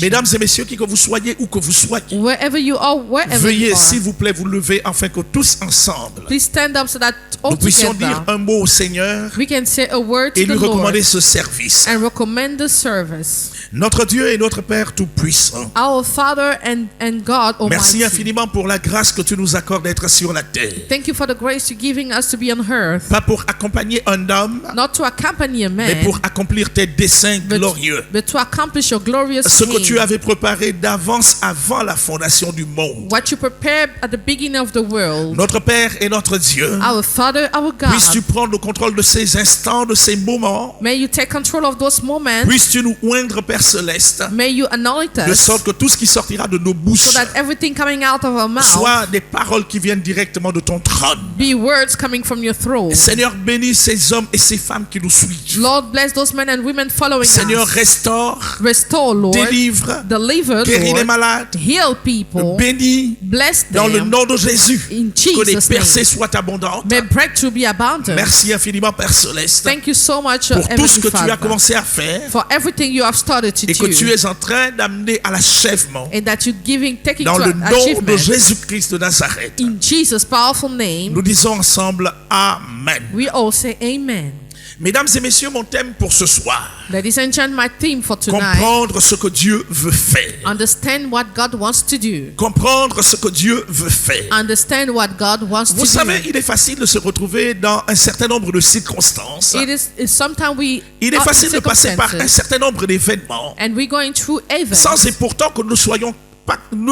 Mesdames et messieurs, qui que vous soyez, où que vous soyez, Wherever you are, wherever veuillez, you are, s'il vous plaît, vous lever afin que tous ensemble, please stand up so that all nous puissions together dire un mot au Seigneur we can say a word to et the lui Lord recommander ce service. and recommend the service. Notre Dieu et notre Père Tout-Puissant, Our Father and God merci Almighty. infiniment pour la grâce que tu nous accordes d'être sur la terre. Thank you for the grace you're giving us to be on earth, Pas pour accompagner un homme, not to accompany a mais man, pour accomplir tes desseins glorieux. but to accomplish your glorious Ce que tu thing. avais préparé d'avance avant la fondation du monde. What you prepared at the beginning of the world. Notre Père et notre Dieu, Our Father, our puisses-tu God, prendre le contrôle de ces instants, de ces moments. may you take control of those moments. Puisses-tu nous oindre, Père Céleste, May you anoint de us sorte que tout ce qui sortira de nos bouches so that everything coming out of our mouth soit des paroles qui viennent directement de ton trône. be words coming from your throne. Seigneur, bénis ces hommes et ces femmes qui nous suivent. Lord, bless those men and women following Seigneur, us. restaure, Restore, Lord. délivre, Deliver, guéris les Lord. malades, Heal people. bénis Bless dans le them. nom de Jésus. In Que les Jesus' percées name. soient abondantes. May breakthrough be abundant. Merci infiniment, Père Céleste, Thank you so much, pour tout ce Heavenly que tu as Father, commencé à faire for everything you have started to et que tu do, es en train d'amener à l'achèvement and that you're taking dans to le nom de achievement. Jésus-Christ de Nazareth. In Jesus' powerful name, Nous disons ensemble Amen. we all say Amen. Mesdames et messieurs, mon thème pour ce soir, Ladies and gentlemen, my theme for tonight: comprendre ce que Dieu veut faire. understand what God wants to do. Comprendre ce que Dieu veut faire. Understand what God wants Vous to savez, do. il est facile de se retrouver dans un certain nombre de circonstances. Sometimes we Il est are in facile de passer par un circumstances certain nombre d'événements and we're going through events, sans et pourtant que nous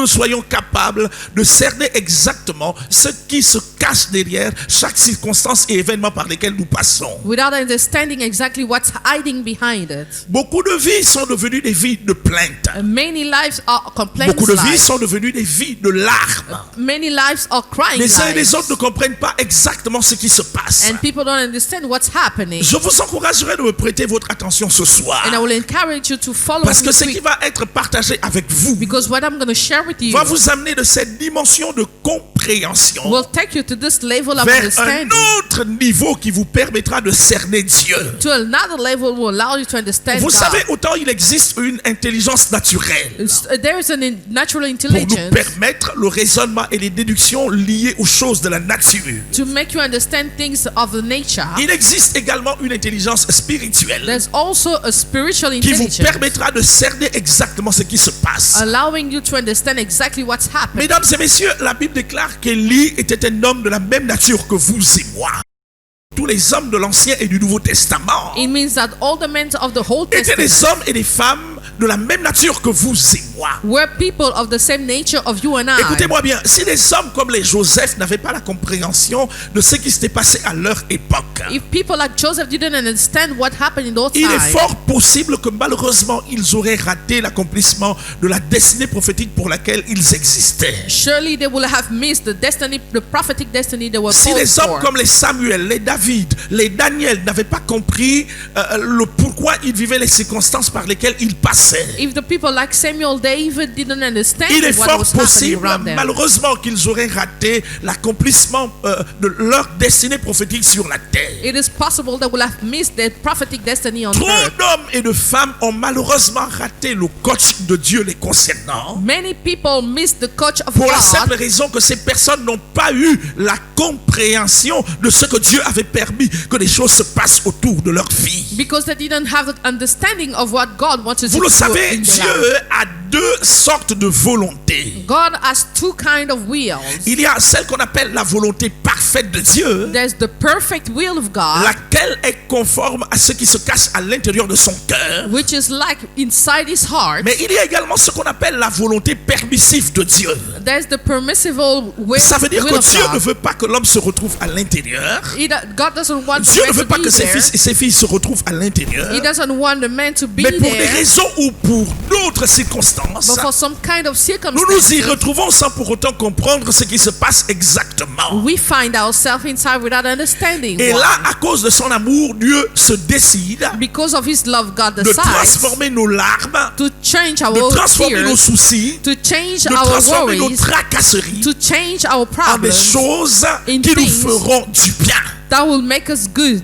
soyons capables de cerner exactement ce qui se cache derrière chaque circonstance et événement par lesquels nous passons. without understanding exactly what's hiding behind it. Beaucoup de vies sont devenues des vies de plainte. Many lives are complaints Beaucoup de vies lives. sont devenues des vies de larmes. Many lives are crying Les uns et les lives. autres ne comprennent pas exactement ce qui se passe. And people don't understand what's happening. Je vous encouragerai de me prêter votre attention ce soir. And I will encourage you to follow Parce que me ce qui quick, va être partagé avec vous because what I'm going to share with you va vous amener de cette dimension de compréhension will take you to this level of vers un understanding, autre niveau qui vous permettra de cerner Dieu. to another level will allow you to understand Vous God. savez, autant il existe une intelligence naturelle There is a natural pour nous intelligence permettre le raisonnement et les déductions liées aux choses de la nature. to make you understand things of the nature. Il existe également une intelligence spirituelle There's also a spiritual qui vous intelligence permettra de cerner exactement ce qui se passe. allowing you to understand exactly what's happening. Mesdames et messieurs, la Bible déclare qu'Élie était un homme de la même nature que vous et moi. Tous les hommes de l'Ancien et du Nouveau Testament It means that all the men of the Old étaient des Testament hommes et des femmes de la même nature que vous et moi. were people of the same nature of you and I. Écoutez-moi bien, si les hommes comme les Joseph n'avaient pas la compréhension de ce qui s'était passé à leur époque, If people like Joseph didn't understand what happened in those il est times, fort possible que malheureusement ils auraient raté l'accomplissement de la destinée prophétique pour laquelle ils existaient. surely they will have missed the prophetic destiny they were Si called les hommes for. comme les Samuel, les David, les Daniel n'avaient pas compris le pourquoi ils vivaient les circonstances par lesquelles ils passaient, If the people like Samuel, David didn't understand il est what fort was happening possible, around them, malheureusement, qu'ils auraient raté l'accomplissement de leur destinée prophétique sur la terre. it is possible they will have missed their prophetic destiny on Trop earth. d'hommes et de femmes ont malheureusement raté le coach de Dieu les concernant. Many people miss the coach of Pour la simple God raison que ces personnes n'ont pas eu la compréhension de ce que Dieu avait permis que les choses se passent autour de leur vie. because they didn't have the understanding of what God wanted Vous to le do savez, in their Dieu life. a deux sortes de volontés. God has two kind of wills. Il y a celle qu'on appelle la volonté parfaite de Dieu, There's the perfect will of God, laquelle est conforme à ce qui se cache à l'intérieur de son cœur. which is like inside his heart. Mais il y a également ce qu'on appelle la volonté permissive de Dieu. There's the permissible will, Ça veut dire will que of Dieu ne God. veut pas que l'homme se retrouve à l'intérieur. God doesn't want the Dieu ne man veut to pas be que ses there. fils et ses filles se retrouvent à l'intérieur. He doesn't want the man to be Mais pour des there. raisons ou pour d'autres circonstances, But for some kind of nous nous y circumstances, retrouvons sans pour autant comprendre ce qui se passe exactement. we find ourselves inside without understanding Et why. là, à cause de son amour, Dieu se décide Because of his love, God de decides transformer nos larmes, to change our de transformer nos tears, soucis, to change de our transformer nos worries, tracasseries to change our en des problems choses in qui nous things feront du bien. that will make us good.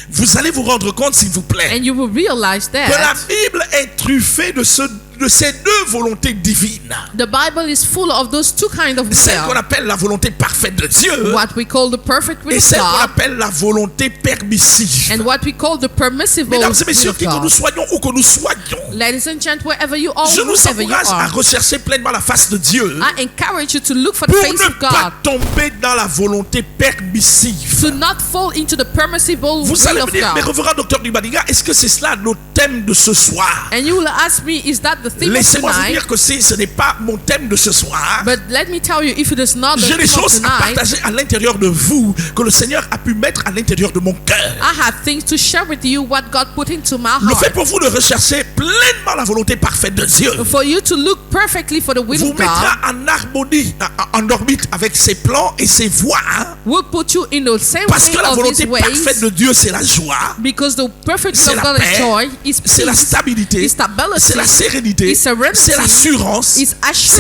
Vous allez vous rendre compte, s'il vous plaît, And you will realize que la that Bible est truffée de ce de ces deux volontés divines. The Bible is full of those two kinds of Celle qu'on will. appelle la volonté parfaite de Dieu What we call the perfect will et of celle qu'on God appelle la volonté permissive. and what we call the permissible will Mesdames et messieurs, of qui que nous God. soyons où que nous soyons, Ladies and gentlemen, wherever you are, je nous whoever you encourage à are, rechercher pleinement la face de Dieu I encourage you to look for the pour face ne of God, pas tomber dans la volonté permissive. to not fall into the permissible Vous allez will me of dire, mais God. révérend docteur Dubadiga, est-ce que c'est cela notre thème de ce soir? And you will ask me, is that the theme of Laissez-moi vous tonight? dire que ce n'est pas mon thème de ce soir. But let me tell you, if it is not the J'ai des theme of choses à tonight, partager à l'intérieur de vous que le Seigneur a pu mettre à l'intérieur de mon cœur. I have things to share with you what God put into my Le fait heart. pour vous de rechercher pleinement la volonté parfaite de Dieu For you to look perfectly for the will vous of God mettra en harmonie, en orbite avec ses plans et ses voies. will put you in the same Parce way que la of volonté His ways, parfaite de Dieu, c'est la joie, because the perfect c'est will of la God is paix, joy, is c'est la peace, stabilité, is stability, c'est la sérénité, is serenity, c'est l'assurance, is c'est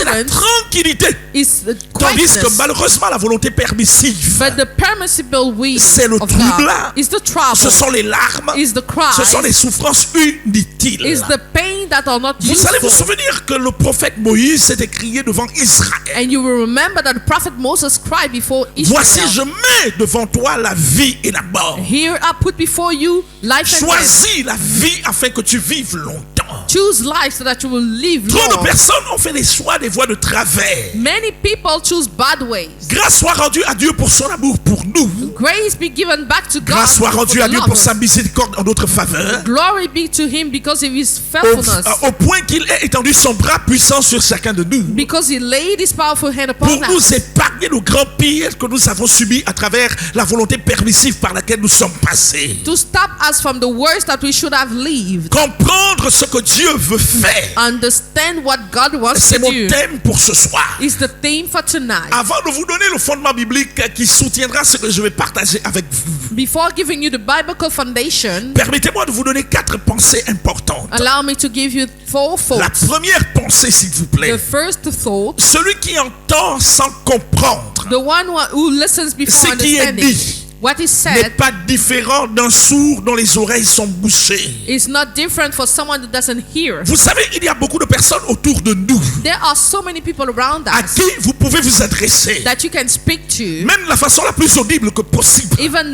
la assurance, tranquillité. is Tandis que quietness. malheureusement, la volonté permissive, But the permissible will c'est le of trouble, God is the trouble, ce sont les larmes, is the ce sont cry, les souffrances inutiles. is the pain that are not Vous allez vous useful. souvenir que le prophète Moïse s'était crié devant Israël. And you will remember that the prophet Moses cried before Voici, je Israel. mets devant toi la vie et la mort. Here I put before you life and death. Choisis la vie afin que tu vives longtemps. Choose life so that you will live Trop de long. personnes ont fait des choix des voies de travers. Many people choose bad ways. Grâce soit rendue à Dieu pour son amour pour nous. Grace be given back to God. Grâce soit for rendue the à Dieu love pour of- sa miséricorde en notre faveur. Glory be to him because of his Au, faithfulness. au point qu'il ait étendu son bras puissant sur chacun de nous. Because he laid his powerful hand upon Pour nous us. épargner le grand pire que nous avons subi à travers la volonté permissive par laquelle nous sommes passés. To stop us from the worst that we should have lived. Comprendre ce que Dieu veut faire. Understand what God wants C'est to mon do thème pour ce soir. is the theme for tonight. Avant de vous donner le fondement biblique qui soutiendra ce que je vais partager avec vous, Before giving you the biblical foundation, permettez-moi de vous donner 4 pensées importantes. allow me to give you four La thoughts. première pensée, s'il vous plaît. The first thought, Celui qui entend sans comprendre the one who listens before Ce qui est understanding. dit What is n'est said pas différent d'un sourd dont les oreilles sont bouchées. is not different for someone who doesn't hear. Vous savez, il y a beaucoup de personnes autour de nous There are so many people around à us qui vous pouvez vous adresser, that you can speak to, même de la façon la plus audible que possible. even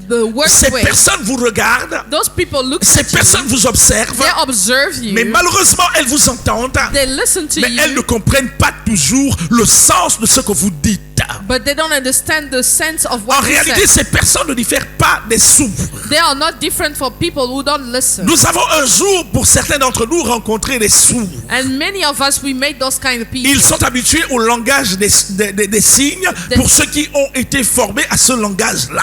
the worst Ces way. personnes vous regardent, Those people look ces at you, personnes vous observent, they observe you, mais malheureusement, elles vous entendent, they listen to mais elles ne you, comprennent pas toujours le sens de ce que vous dites. but they don't understand the sense of En what you réalité, said. ces personnes ne diffèrent pas des sourds. They are not different for people who don't listen. Nous avons un jour, pour certains d'entre nous, rencontré des sourds. And many of us, we make those kind of people. Ils sont habitués au langage des signes pour ceux qui ont été formés à ce langage-là.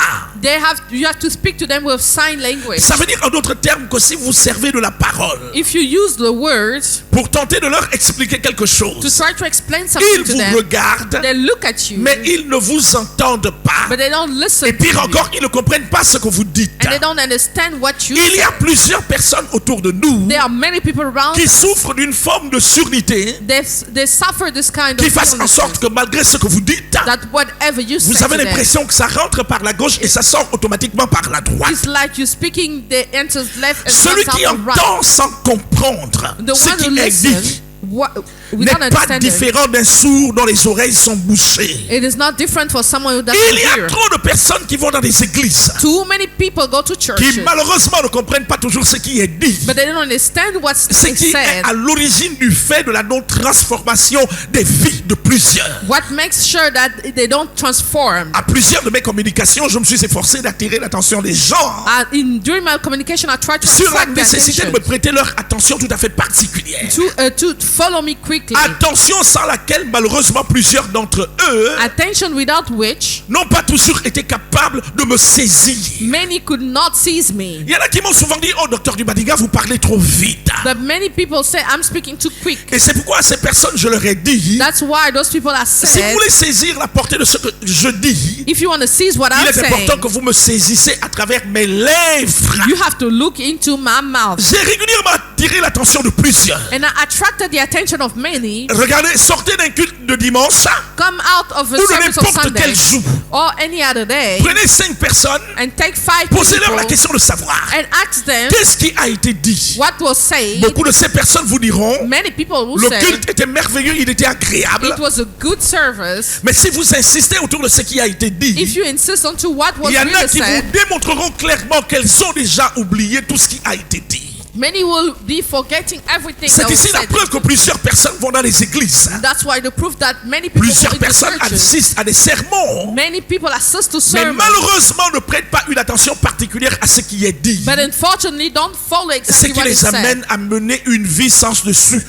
You have to speak to them with sign language. Ça veut dire en d'autres termes que si vous servez de la parole If you use the words pour tenter de leur expliquer quelque to chose, try to explain ils something to vous them, regardent, they look at you, mais ils ne vous entendent pas. but they don't listen Et pire to you. encore, ils ne comprennent pas ce que vous dites. And they don't understand what you Il y say. a plusieurs personnes autour de nous There are many people around qui us. souffrent d'une forme de surdité They suffer this kind qui of fasse en illnesses, sorte que malgré ce que vous dites, that whatever you vous say avez to them, l'impression que ça rentre par la gauche et ça sort automatiquement par la droite. it's like you speaking the enters left and Celui comes qui out the right. entend sans comprendre The ce one who qui est dit listens n'est without pas understanding. différent d'un sourd dont les oreilles sont bouchées. It is not different for someone who doesn't Il y a hear. trop de personnes qui vont dans des églises Too many people go to churches, qui malheureusement ne comprennent pas toujours ce qui est dit. but they don't understand what's Ce qui est said. à l'origine du fait de la non-transformation des vies de plusieurs. What makes sure that they don't transform. À plusieurs de mes communications, je me suis efforcé d'attirer l'attention des gens During my communication, I try to sur la attract their nécessité de attention me prêter leur attention tout à fait particulière. to follow me quickly. Attention sans laquelle malheureusement plusieurs d'entre eux Attention without which n'ont pas toujours été capables de me saisir. many could not seize me. Il y en a qui m'ont souvent dit, oh docteur Dubadiga, vous parlez trop vite. But many people say I'm speaking too quick. Et c'est pourquoi à ces personnes je leur ai dit, That's why those people are si vous said, voulez saisir la portée de ce que je dis, if you want to seize what il I'm est saying, important que vous me saisissez à travers mes lèvres. you have to look into my mouth. J'ai régulièrement attiré l'attention de plusieurs And I attracted the attention of many, Regardez, sortez d'un culte de dimanche come out of a ou de service of n'importe Sunday quel jour. or any other day Prenez 5 personnes, and take 5 posez-leur la people question de savoir and ask them qu'est-ce qui a été dit. what was said. Beaucoup de ces personnes vous diront Many people will le say culte était merveilleux, il était agréable. it was a good service. Mais si vous insistez autour de ce qui a été If dit, you insist on to what was il y en a really qui vous said, démontreront clairement qu'elles ont déjà oublié tout ce qui a été dit. many will be forgetting everything that C'est was ici la said. preuve que plusieurs personnes vont dans les églises. That's why the proof that many people Plusieurs go in the personnes churches. assistent à des sermons, Many people assist to mais sermons, malheureusement ne prêtent pas une attention particulière à ce qui est dit. but unfortunately don't follow Ce exactly qui what is les said. amène à mener une vie sans dessous.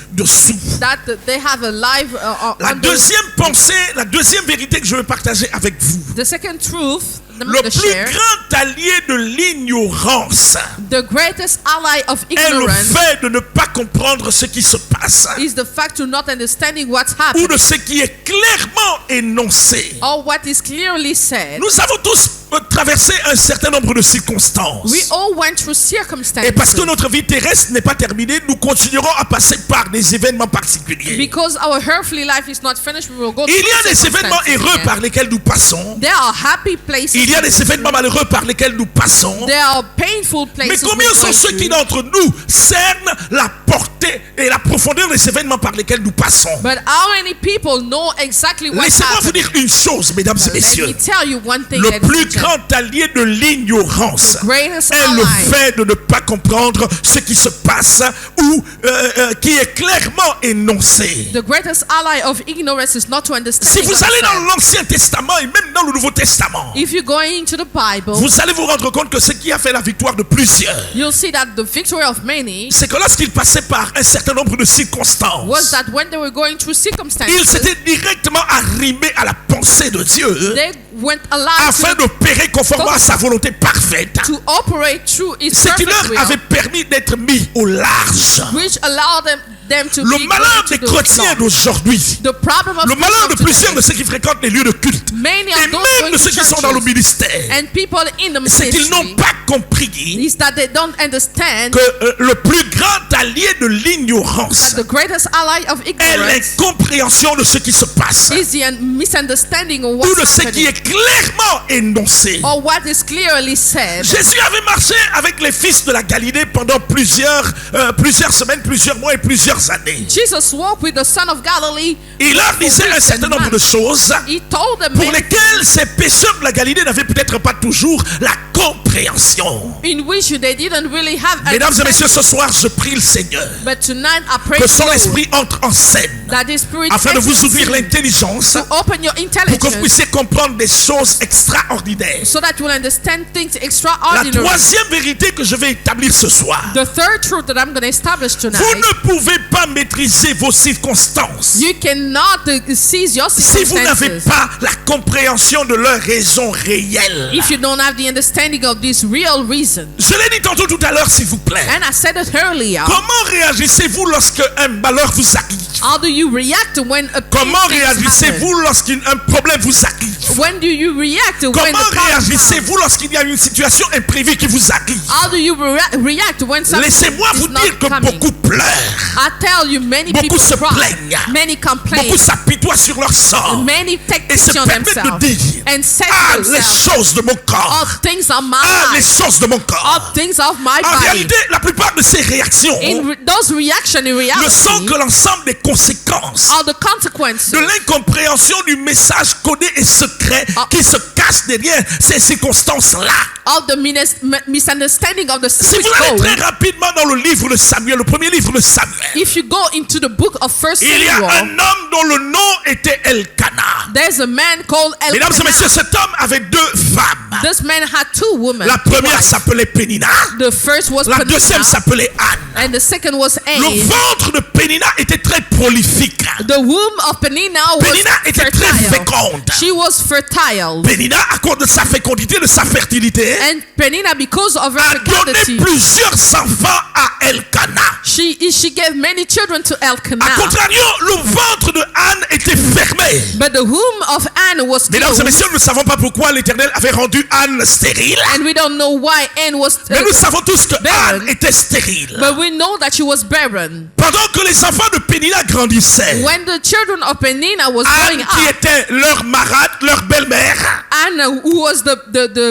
That they have a life La under deuxième pensée, la deuxième vérité que je veux partager avec vous. the second truth. I'm Le going to plus share. grand allié de l'ignorance The greatest ally of est le ignorance fait de ne pas comprendre ce qui se passe is the fact of not understanding what's ou happening de ce qui est clairement énoncé. or what is clearly said. Nous avons tous traversé un certain nombre de circonstances. We all went through Et parce que circumstances notre vie terrestre n'est pas terminée, nous continuerons à passer par des événements particuliers. because our earthly life is not finished. We will go Il y a through des événements circumstances heureux again. par lesquels nous passons. There are happy places. Il y a we des go événements through. malheureux par lesquels nous passons. There are painful Mais places. combien we go sont ceux qui through. d'entre nous cernent la portée et la profondeur des événements par lesquels nous passons? But how many people know exactly what's Laissez-moi vous happening? dire une chose, mesdames et Let messieurs. me tell you one thing. Le ladies plus and gentlemen. grand allié de l'ignorance Greatest est le ally fait de ne pas comprendre ce qui se passe ou qui est clairement énoncé. The greatest ally of ignorance is not to understand. Si vous what's allez dans said. l'Ancien Testament et même dans le Nouveau Testament, If you go into the Bible, vous allez vous rendre compte que ce qui a fait la victoire de plusieurs, you'll see that the victory of many c'est que lorsqu'ils passaient par un certain nombre de was circonstances, that when they were going through ils circumstances, s'étaient directement arrimés à la pensée de Dieu they went alive afin d'opérer conformément à sa volonté parfaite, to operate through His ce qui perfect leur avait will, permis d'être mis au large. which allowed them to Le be malheur going des to chrétiens the, d'aujourd'hui, the problem of le malheur de Christians plusieurs today, de ceux qui fréquentent les lieux de culte, many et of those même going de to ceux qui sont dans le churches ministère, and people in the c'est qu'ils n'ont ministry pas compris is that they don't understand que le plus grand allié de l'ignorance that the greatest ally of est ignorance l'incompréhension de ce qui se passe is the misunderstanding of ou what's de ce qui happening est clairement énoncé. or what is clearly said. Jésus avait marché avec les fils de la Galilée pendant plusieurs semaines, plusieurs mois et plusieurs années. Jesus walked with the son of Galilee. Il leur disait un certain nombre de choses He told them pour many lesquelles ces pécheurs de la Galilée n'avaient peut-être pas toujours la compréhension. in which they didn't really have Mesdames et messieurs, understanding. ce soir, je prie le Seigneur But tonight I pray que to son you esprit entre en scène that the Spirit afin de vous enters ouvrir in l'intelligence to open your pour que vous intelligence puissiez comprendre des choses extraordinaires. so that you will understand things La extraordinary. troisième vérité que je vais établir ce soir, The third truth that I'm going to establish vous tonight, ne pouvez pas maîtriser vos circonstances you cannot seize your si vous n'avez circumstances pas la compréhension de leur raison réelle. if you don't have the understanding of this real reason. Je l'ai dit tantôt tout à l'heure, s'il vous plaît. And I said it earlier. Comment réagissez-vous lorsque un malheur vous arrive? How do you react when a Comment thing happens? réagissez-vous lorsqu'un problème vous arrive? When do you react when Comment the problem comes? réagissez-vous lorsqu'il y a une situation imprévue qui vous arrive? How do you react when something Laissez-moi is vous not dire que coming? beaucoup pleurent, I tell you, many beaucoup people se cry, plaignent, many complain, beaucoup s'apitoient sur leur sort many take et se pity on permettent de themselves dire: and say ah, to les themselves, choses de mon corps, all things of my ah, les life, choses de mon corps. all things of my En body. réalité, la plupart de ces réactions Those reactions in ne sont reality que l'ensemble des conséquences are the consequences de l'incompréhension du message codé et secret qui se cache derrière ces circonstances-là. of the misunderstanding of the Si secret vous allez très code. rapidement dans le livre de Samuel, le premier livre de Samuel, If you go into the book of First il y a Samuel, un homme dont le nom était Elkanah. there's a man called Mesdames et messieurs, Elkanah. cet homme avait deux femmes. This man had two women. La première wives. s'appelait Pénina, The first was la deuxième Penina, s'appelait Anne. and the second was Le Anne. ventre de Pénina était très prolifique. The womb of Penina was Pénina était très fertile. féconde. She was fertile. Pénina, à cause de sa fécondité, de sa fertilité, And Penina, because of her a donné fecundity, plusieurs enfants à Elkanah. she gave many children to A Elkanah. contrario, le ventre de Anne était fermé. But But the womb of Anne was Mesdames et closed, messieurs, nous ne savons pas pourquoi l'Éternel avait rendu Anne stérile. and we don't know why Anne was Mais nous savons tous que barren. Anne était stérile. But we know that she was barren. Pendant que les enfants de Pénina grandissaient, When the children of Penina was Anne, growing qui up, était leur marade, leur belle-mère, Anne, who was the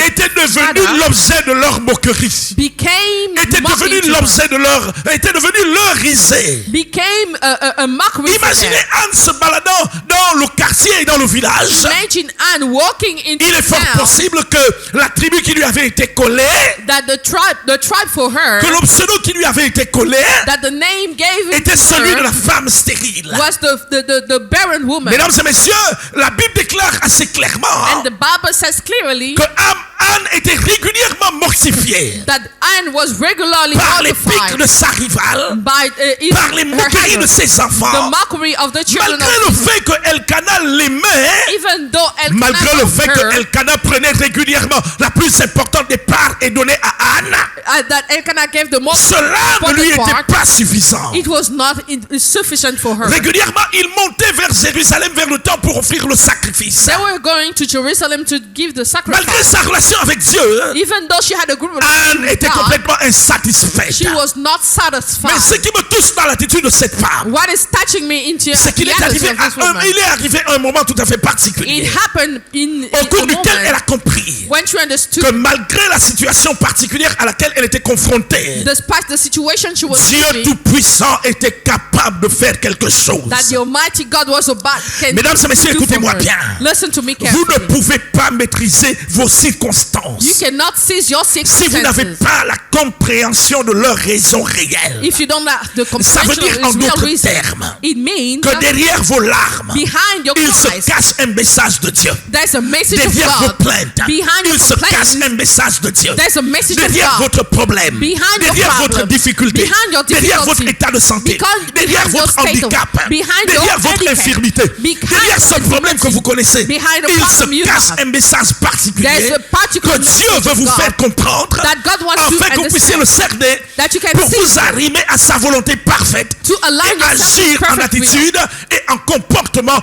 était devenue mother, l'objet de leur moquerie. became Était mocking devenue to her. l'objet de leur, était devenue leur risée. Became a mockery for Imaginez them. Anne se baladant dans le quartier et dans le village. Imagine Anne walking into Il est fort town, possible que la tribu qui lui avait été collée, that the tribe for her, que le pseudo qui lui avait été collé, that the name gave était to celui de her la femme stérile. was the barren woman. Mesdames et messieurs, la Bible déclare assez clairement And the Bible says clearly que Anne était régulièrement mortifiée that Anne was regularly par les pics mortified de sa rivale, by par les her moqueries de haters, ses the enfants, mockery of the children malgré le of fait que Elkanah l'aimait, even though Elkanah malgré le loved fait que her, Elkanah prenait régulièrement la plus importante des parts et donnait à Anne, that Elkanah gave the most cela ne lui important était part, pas suffisant. it was not sufficient for her. Régulièrement, il montait vers Jérusalem, vers le temple pour offrir le sacrifice. They were going to Jerusalem to give the Malgré sacrifice. sa relation avec Dieu, Even though she had a good Anne relationship with était God, complètement insatisfaite. she was not Mais satisfied. ce qui me touche dans l'attitude de cette femme, What is touching me into c'est qu'il the est attitude arrivé of this woman? il est arrivé à un moment tout à fait It particulier, happened in au cours a duquel elle moment a compris when she understood, que malgré la situation particulière à laquelle elle était confrontée, despite the situation she was Dieu in, Tout-Puissant était capable de faire quelque chose. that the Almighty God was about can Mesdames et messieurs, do for écoutez-moi her. bien. Listen to me Vous ne carefully. pouvez pas maîtriser vos circonstances You cannot seize your si vous n'avez circumstances pas la compréhension de leur raison réelle. if you don't have the Ça veut comprehension dire, en of its real d'autres reason. termes, It means que derrière vos larmes, behind your il se cries, cache un message de Dieu. there's a message of Derrière vos God. plaintes, Behind il your se cache complaints, un message de Dieu. there's a message of Derrière God. votre problème, Behind your derrière votre problem, difficulté, behind your derrière votre difficulty, état de santé, behind derrière your votre state of- handicap, behind derrière your votre handicap, infirmité, behind derrière ce your problème que vous connaissez, behind the il se problem you cache have, un message particulier there's a particular que Dieu message veut of vous God faire comprendre that God wants to afin que vous puissiez le understand, cerner that you can pour see vous arrimer à sa volonté parfaite to align et yourself agir with en perfect will, attitude et en comportement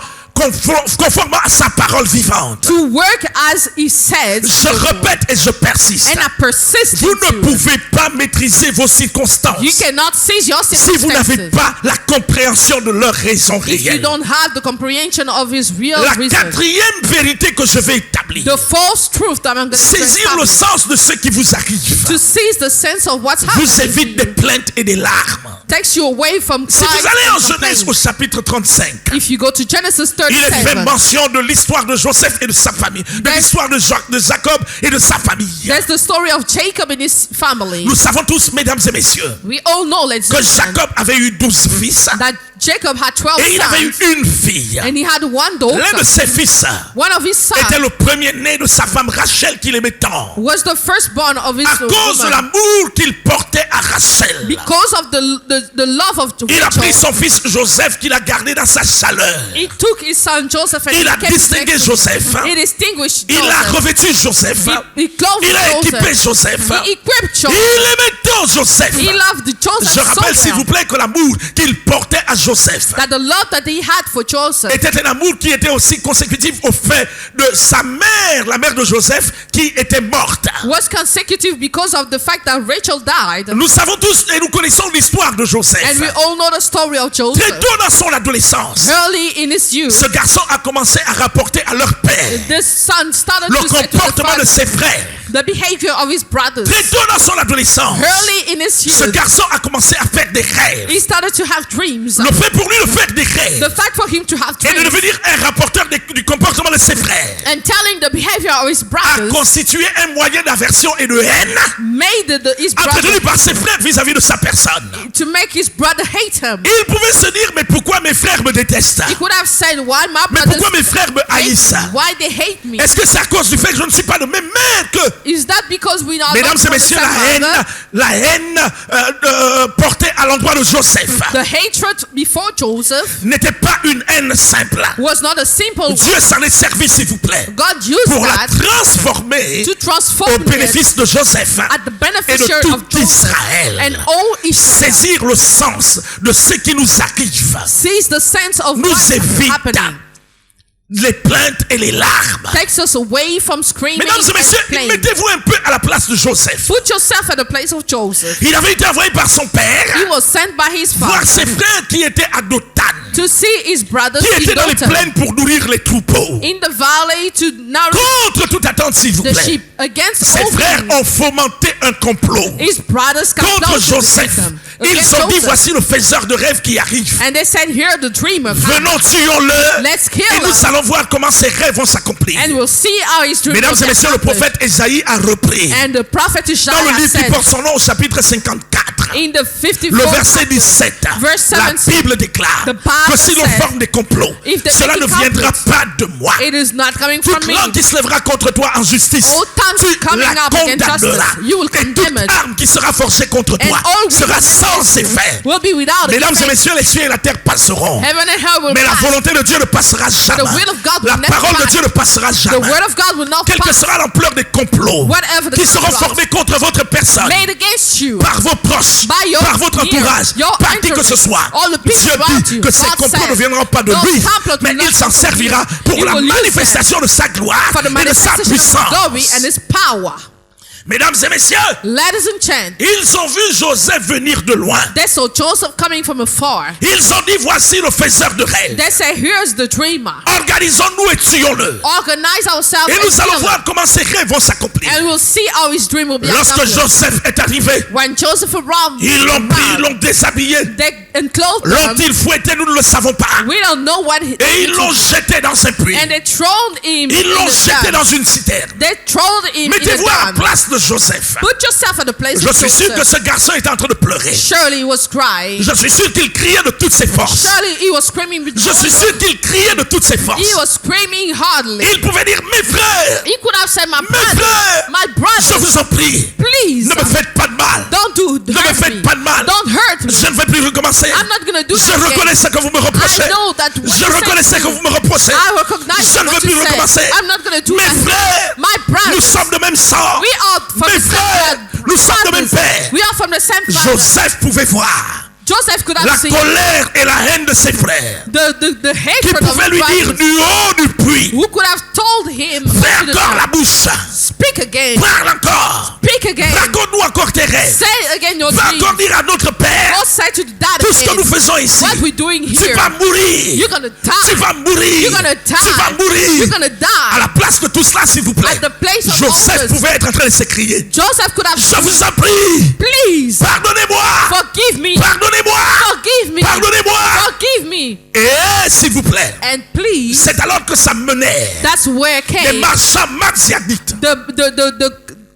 conformément à sa parole vivante. to work as He says. Je répète et je persiste. And I persist Vous ne into it. pouvez pas maîtriser vos circonstances You cannot seize your si vous n'avez circumstances pas la compréhension de leur raison if you réelle. don't have the comprehension of His real La reason. quatrième vérité que je vais établir, The false truth that I'm going to saisir le establish, sens de ce qui vous arrive, to seize the sense of what's vous happening évite des plaintes et des larmes. takes you away from Si cries vous allez en and Genèse au complaints. chapitre 35, If you go to Genesis il est fait 37, mention de l'histoire de Joseph et de sa famille, de Yes. l'histoire de Jacob et de sa famille. there's the story of Jacob and his family. Nous savons tous, mesdames et messieurs, We all know, ladies que and gentlemen, Jacob avait eu 12 fils that Jacob had 12 et il avait eu sons une fille. and he had one L'un de daughter. ses fils One of his sons était le premier-né de sa femme Rachel qu'il aimait tant. was the firstborn of his À cause de woman. l'amour qu'il portait à Rachel, Because of the love of il a pris Rachel, son fils Joseph qu'il a gardé dans sa chaleur. he took his son Joseph and Il a he kept distingué next to him. Joseph. He distinguished Il a Joseph. revêtu Joseph. He clothed Il a équipé Joseph. Joseph. He equipped Il Joseph. aimait tant Joseph. He loved Joseph Je rappelle so s'il vous well plaît que l'amour qu'il portait à Joseph that the love that he had for Joseph était un amour qui était aussi consécutif au fait de sa mère, la mère de Joseph, qui était morte. was consecutive because of the fact that Rachel died. Nous savons tous et nous connaissons l'histoire de Joseph. And we all know the story of Très Joseph. tôt dans son adolescence, Early in his youth, ce garçon a commencé à rapporter à leur père this son started le to say to the comportement de father ses frères. the behavior of his brothers. Très tôt dans son adolescence, Early in his ce youth, garçon a commencé à faire des rêves. he started to have dreams. Le fait pour lui de faire des rêves The fact for him to have et de dreams devenir un rapporteur du comportement de ses frères and telling the behavior of his a brothers constitué un moyen d'aversion et de haine made his entretenu brother par ses frères vis-à-vis de sa personne. to make his brother hate him. Il pouvait se dire, mais pourquoi mes frères me détestent? He could have said, why my Mais brothers pourquoi mes frères me hate haïssent? me? Why they hate me? Est-ce que c'est à cause du fait que je ne suis pas de même mère que... Is that because we are Mesdames not et from the messieurs, same mother? la haine portée à l'endroit de Joseph The hatred before Joseph n'était pas une haine simple. was not a simple. Dieu s'en est servi, s'il vous plaît, God used pour la that transformer to transform au it bénéfice de Joseph at the et de beneficiary tout of Joseph Israël. and all Israel. Saisir le sens de ce qui nous arrive Sees the sense of nous what's évite happening les plaintes et les larmes. takes us away from screaming Mesdames et and messieurs, playing. mettez-vous un peu à la place de Joseph. Put yourself at the place of Joseph. Il avait été envoyé par son père He was sent by his voir father ses frères qui étaient à Dothan, to see his brothers qui in étaient dans les Dothan, plaines pour nourrir les troupeaux. in the valley to nourish Contre toute attente, s'il vous the plaît. sheep. Against Ses all frères things, ont fomenté un complot his brothers contre consulted Joseph. them Ils against ont dit, Joseph. voici le faiseur de rêves qui arrive. And they said, here the dreamer comes. Venons, tuons-le. Let's kill Et nous him. allons voir comment ses rêves vont s'accomplir. And we'll see how his dream Mesdames will et get messieurs, le accomplished. prophète Ésaïe a repris. And the prophet Dans le Isaiah livre qui said porte son nom au chapitre 54, in the 54th le verset chapter, 17, verse la 17, Bible déclare the Bible que si l'on said, forme des complots, if they cela make ne a viendra complot, pas de moi. it is not coming from Toute me. langue qui se lèvera contre toi en justice, All tongues tu coming la up against condamneras. justice, you will Et toute condemn it. arme qui sera forgée contre And toi all sera weapons sans against you effet. will be without Mesdames et effect. messieurs, les cieux et la terre passeront. Heaven and hell will Mais la pass. volonté de Dieu ne passera jamais. the will of God will La never parole de pass. Dieu ne passera The jamais. word of God will not Quelle que pass. sera l'ampleur des complots Whatever the qui seront complots formés contre votre personne, made against you par vos proches, by your par votre near, entourage, your par qui que ce entourage, soit, all the people Dieu around dit you, que ces God complots said, ne viendront pas de those lui, complots mais will not il s'en come from servira you. pour He la will use manifestation de sa gloire for the et de sa manifestation of glory puissance. and his power. Mesdames et messieurs, Ladies and gentlemen, ils ont vu Joseph venir de loin. they saw Joseph coming from afar. Ils ont dit, voici le faiseur de rêves. They said, here's the dreamer. Organisons-nous et tuons-le. Organize ourselves Et and nous allons kill him. voir comment ces rêves vont s'accomplir. And we'll see how his dream will be Lorsque accomplished. Joseph est arrivé, When Joseph arrived, ils l'ont pris, ils l'ont déshabillé. they enclosed him. L'ont-ils fouetté? Nous ne le savons pas. We don't know what he Et ils l'ont jeté dans un puits. and they thrown him Ils in l'ont the jeté dam. dans une citerne. They thrown him in the Mettez-vous à la dam. place de Joseph. Put yourself at the place Je of suis sûr que Joseph. ce garçon était en train de pleurer. Surely he was crying. Je suis sûr qu'il criait de toutes ses forces. Surely he was screaming with Je suis joy. sûr qu'il criait de toutes ses forces. He was screaming hardly. Il pouvait dire, mes frères, He could have said, my mes brother, frères, my je brother, vous en prie, please, ne me faites pas de mal. don't Ne me hurt faites me. pas de mal. Don't hurt me. Je ne vais plus recommencer. I'm not going to do Je that reconnais again. ce que vous me reprochez. I know that what Je you reconnais say ce to que me. vous me reprochez. I recognize Je ne veux what plus you recommencer. say. I'm not going to do Mes that. frères, My brothers, nous sommes de même sang. we are from Mes the same frères, blood. nous sommes de même Brothers, père. we are from the same father. Joseph pouvait voir Joseph could la have seen colère et la haine de ses frères the qui hatred of pouvaient his lui dire brothers, du haut du puits, who could have told him, fais to the encore la top, bouche, speak again, parle encore, speak again, raconte-nous encore tes rêves, say again your va dream. encore dire à notre père Go say to the dad tout ce que nous again, faisons ici. what we're doing Tu here. vas mourir, You're gonna tu die. vas mourir, You're gonna die. tu vas mourir. You're gonna die. À la place de tout cela, s'il vous plaît, At the place of Joseph all this, pouvait être en train de s'écrier, Joseph could have je said, vous en prie, please pardonnez-moi, forgive me, pardonnez-moi, forgive me, pardonnez-moi. forgive me, Et s'il vous plaît, and please. c'est alors que ça menait That's where les came marchands marzianites. the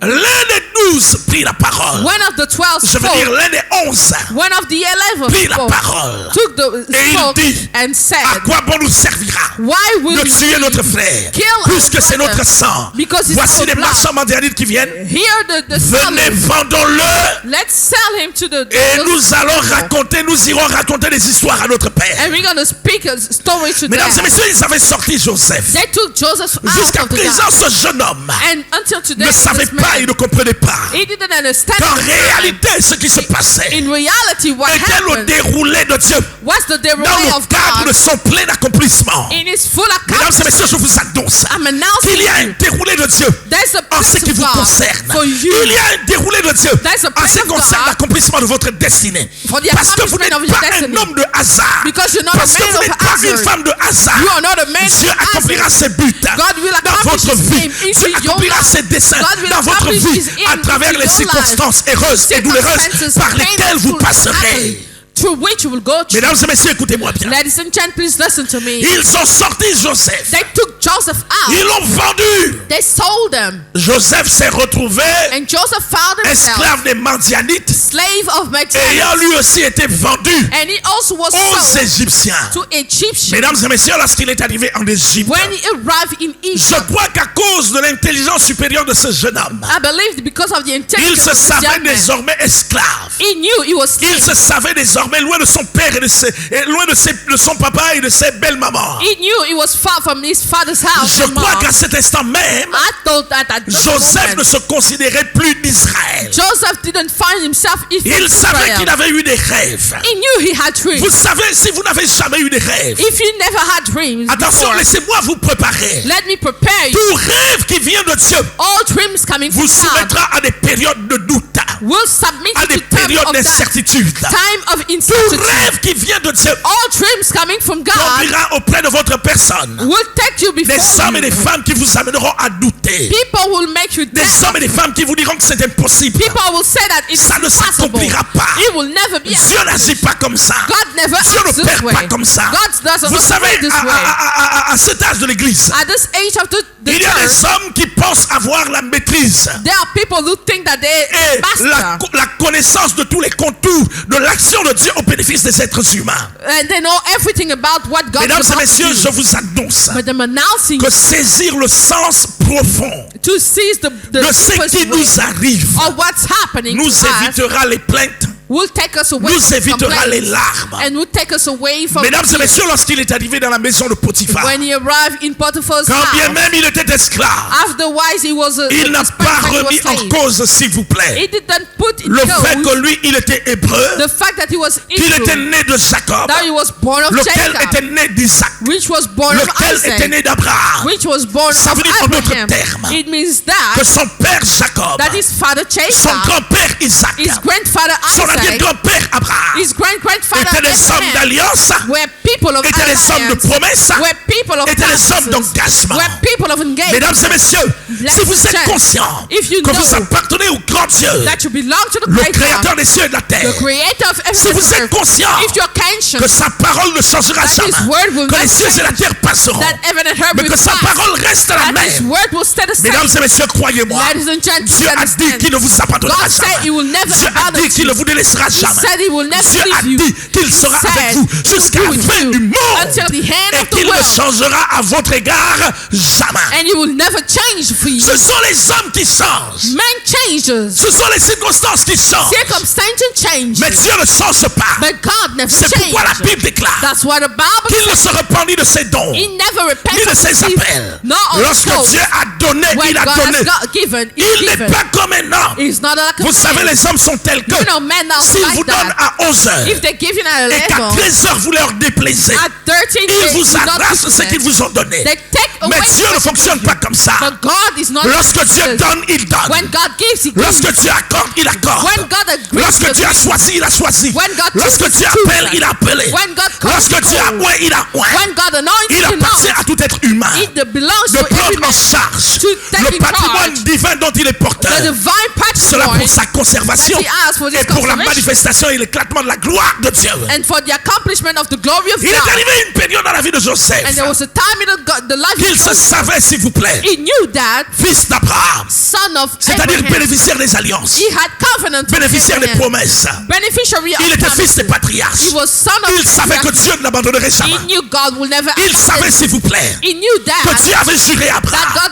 L'un des 12 prit la parole. one of the 12 Je veux dire spoke. l'un des 11 One of the 11 prit la spoke, parole. took the Et il spoke dit, and à said, quoi bon nous servira why will de tuer we notre frère kill puisque our c'est brother? notre sang? Because it's Voici our les blood. marchands marzianites qui viennent. Here the Venez, sellers, vendons-le. let's sell him to the Et the nous allons people. raconter, nous irons raconter des histoires à notre père. And we're going to speak a story to Mesdames et them. messieurs, ils avaient sorti Joseph. They took Joseph out Jusqu'à of the présent, dam. ce jeune homme And until today, ne savait this pas, il man, ne comprenait pas he didn't understand qu'en at the time. réalité, ce qui se passait In reality, what était le happened déroulé de Dieu was the dans déroulé le of cadre God de son plein accomplissement. in his full Mesdames et messieurs, accomplishment. je vous annonce I'm announcing qu'il y a un you. déroulé de Dieu There's a en ce plan qui of vous God concerne. for you. Il y a un déroulé de Dieu There's a en plan ce qui of concerne God l'accomplissement de votre destinée. for the Parce que vous accomplishment n'êtes of your pas destiny. un homme de hasard. Because you're not Parce a que man vous of n'êtes pas une hazard. femme de hasard. You are not a man Dieu of hazard. accomplira ses buts God will dans accomplish votre his vie. aim into Dieu your accomplira life. ses desseins God will dans votre accomplish vie his aim à travers into les your life. circonstances heureuses et douloureuses Circumstances par lesquelles vous painful passerez. happening, through which you will go through. Mesdames et messieurs, écoutez-moi bien. Ladies and gentlemen, please listen to me. Ils ont sorti Joseph. They took Joseph out. Ils l'ont vendu. They sold him. Joseph s'est retrouvé And Joseph found himself esclave des Mandianites, slave of ayant Midian. lui aussi été vendu And he also was aux sold Égyptiens. to Egyptians. Mesdames et messieurs, lorsqu'il est arrivé en Égypte, When he arrived in je Egypt, crois qu'à cause de l'intelligence supérieure de ce jeune homme, I believe because of the il intelligence se of this savait young man, désormais esclave. he knew he was Il slave. se savait désormais loin de son père et loin de son papa et de ses belles mamans. He knew he was far from his father's father's house. Je and crois mom. qu'à cet instant même, I thought that at this Joseph ne moment, se considérait plus d'Israël. Joseph didn't find himself in Il savait qu'il Israel. avait eu des rêves. He knew he had dreams. Vous savez, si vous n'avez jamais eu des rêves, If you never had dreams attention, before, laissez-moi vous préparer. let me prepare you. Tout rêve qui vient de Dieu All dreams coming vous from God soumettra à des périodes de doute, will submit à you des to time périodes of doubt, d'incertitude. time of Tout uncertainty. rêve qui vient de Dieu All dreams coming from God conduira auprès de votre personne will take you before des hommes et you. des femmes qui vous amèneront à douter. People will make you Des doubt. hommes et des femmes qui vous diront que c'est impossible. People will say that it's Ça ne impossible. s'accomplira pas. It will never be Dieu n'agit accomplished. pas comme ça. God never Dieu acts ne this perd way. pas comme ça. God doesn't Vous savez, operate this way. à cet âge de l'église, At this age of the il y a church, des hommes qui pensent avoir la maîtrise there are people who think that they et master la connaissance de tous les contours de l'action de Dieu au bénéfice des êtres humains. and they know everything about what God Mesdames is et about messieurs, to je do. vous annonce But I'm announcing que saisir le sens profond to seize the de ce qui nous arrive or what's happening nous to us évitera les plaintes, will take us away nous from évitera les complaints larmes. and will take us away from Mesdames et tears. messieurs, lorsqu'il est arrivé dans la maison de Potiphar, When he arrived in Potiphar's quand bien house, même il était esclave, afterwards he was a il n'a his pas husband was remis en slave. cause, s'il vous plaît, He didn't put in le fait que cause lui, il était hébreu, the fact that he was qu'il était Hebrew, né de Jacob, that he was born of lequel Jacob, était né d'Isaac, which was born of lequel était Isaac, né d'Abraham, which was born Ça of veut dire en d'autres Abraham. termes It means que that son père Jacob, his father son Jacob, grand-père Isaac, his grandfather son Isaac, arrière-grand-père Abraham his great-grandfather étaient des hommes Abraham d'alliance, were people of étaient des hommes de alliance, promesse, were people of étaient des hommes promises, d'engagement. were people of Mesdames engagement. et messieurs, si vous êtes conscients If you que vous know appartenez au grand Dieu, that you belong to the le great créateur God, des cieux et de la terre, the creator of si everything, vous êtes conscient if you're conscious que sa parole ne changera that his jamais, word will que les not cieux et la change, terre passeront, that heaven and earth mais will que sa pass, parole reste la that his même. word will stay the same. Mesdames et messieurs, croyez-moi, Ladies and gentlemen, Dieu a dit understand. qu'il ne vous abandonnera God said jamais. he will never Dieu a abandon dit qu'il you. ne vous délaissera He jamais. said he will never Dieu a leave you. dit qu'il sera He avec said vous he will jusqu'à be la with fin you du monde until the end et of the qu'il ne world. changera à votre égard jamais. And he will never change for you. Ce sont les hommes qui changent. Man changes. Ce sont les circonstances qui changent. Circumstances change. Mais Dieu ne change pas. But God never C'est pourquoi la changes. Bible déclare That's why the Bible qu'il ne says se repent de ses dons, he never ni repents de of ses his appels. nor of Lorsque his Dieu a donné, When il a God donné. has given, Il he's n'est given. pas comme un homme. He's not like a Vous savez, man. les hommes sont tels que You know, men are s'ils like vous donnent that. à 11 heures If they give you at et qu'à 11, 13 heures vous leur déplaisez, at 13 ils they vous do not arrachent ce give qu'ils them. vous ont donné. They take away Mais Dieu ne what fonctionne you pas give. comme ça. But God is not Lorsque like Dieu this. donne, il donne. When God gives, he gives. Lorsque Dieu accorde, il accorde. When God agrees, Lorsque he Dieu a agrees. choisi, il a choisi. When God Lorsque chooses Dieu to choose. appelle, il a appelé. When God calls, Lorsque he Dieu a calls. oint, il a oint. When God anoints, Il he appartient anoints. à tout être humain It belongs de to every prendre en man. charge To take le in patrimoine charge divin dont il est porteur. the divine Cela pour patrimony sa conservation that he has for his et pour la conservation. manifestation et l'éclatement de la gloire de Dieu. and for the accomplishment of the glory of Il est God. arrivé une période dans la vie de Joseph And there was a time in the life qu'il of se Joseph. savait, s'il vous plaît, He knew that fils d'Abraham, son of c'est-à-dire Abraham. bénéficiaire des alliances, He had covenant with bénéficiaire des Abraham. promesses. Beneficiary of Il était fils des promises. patriarches. He was son of Il savait que Dieu ne l'abandonnerait He jamais. knew God will never Il savait, abandon s'il him. vous plaît, He knew que that Dieu avait juré à that Abraham God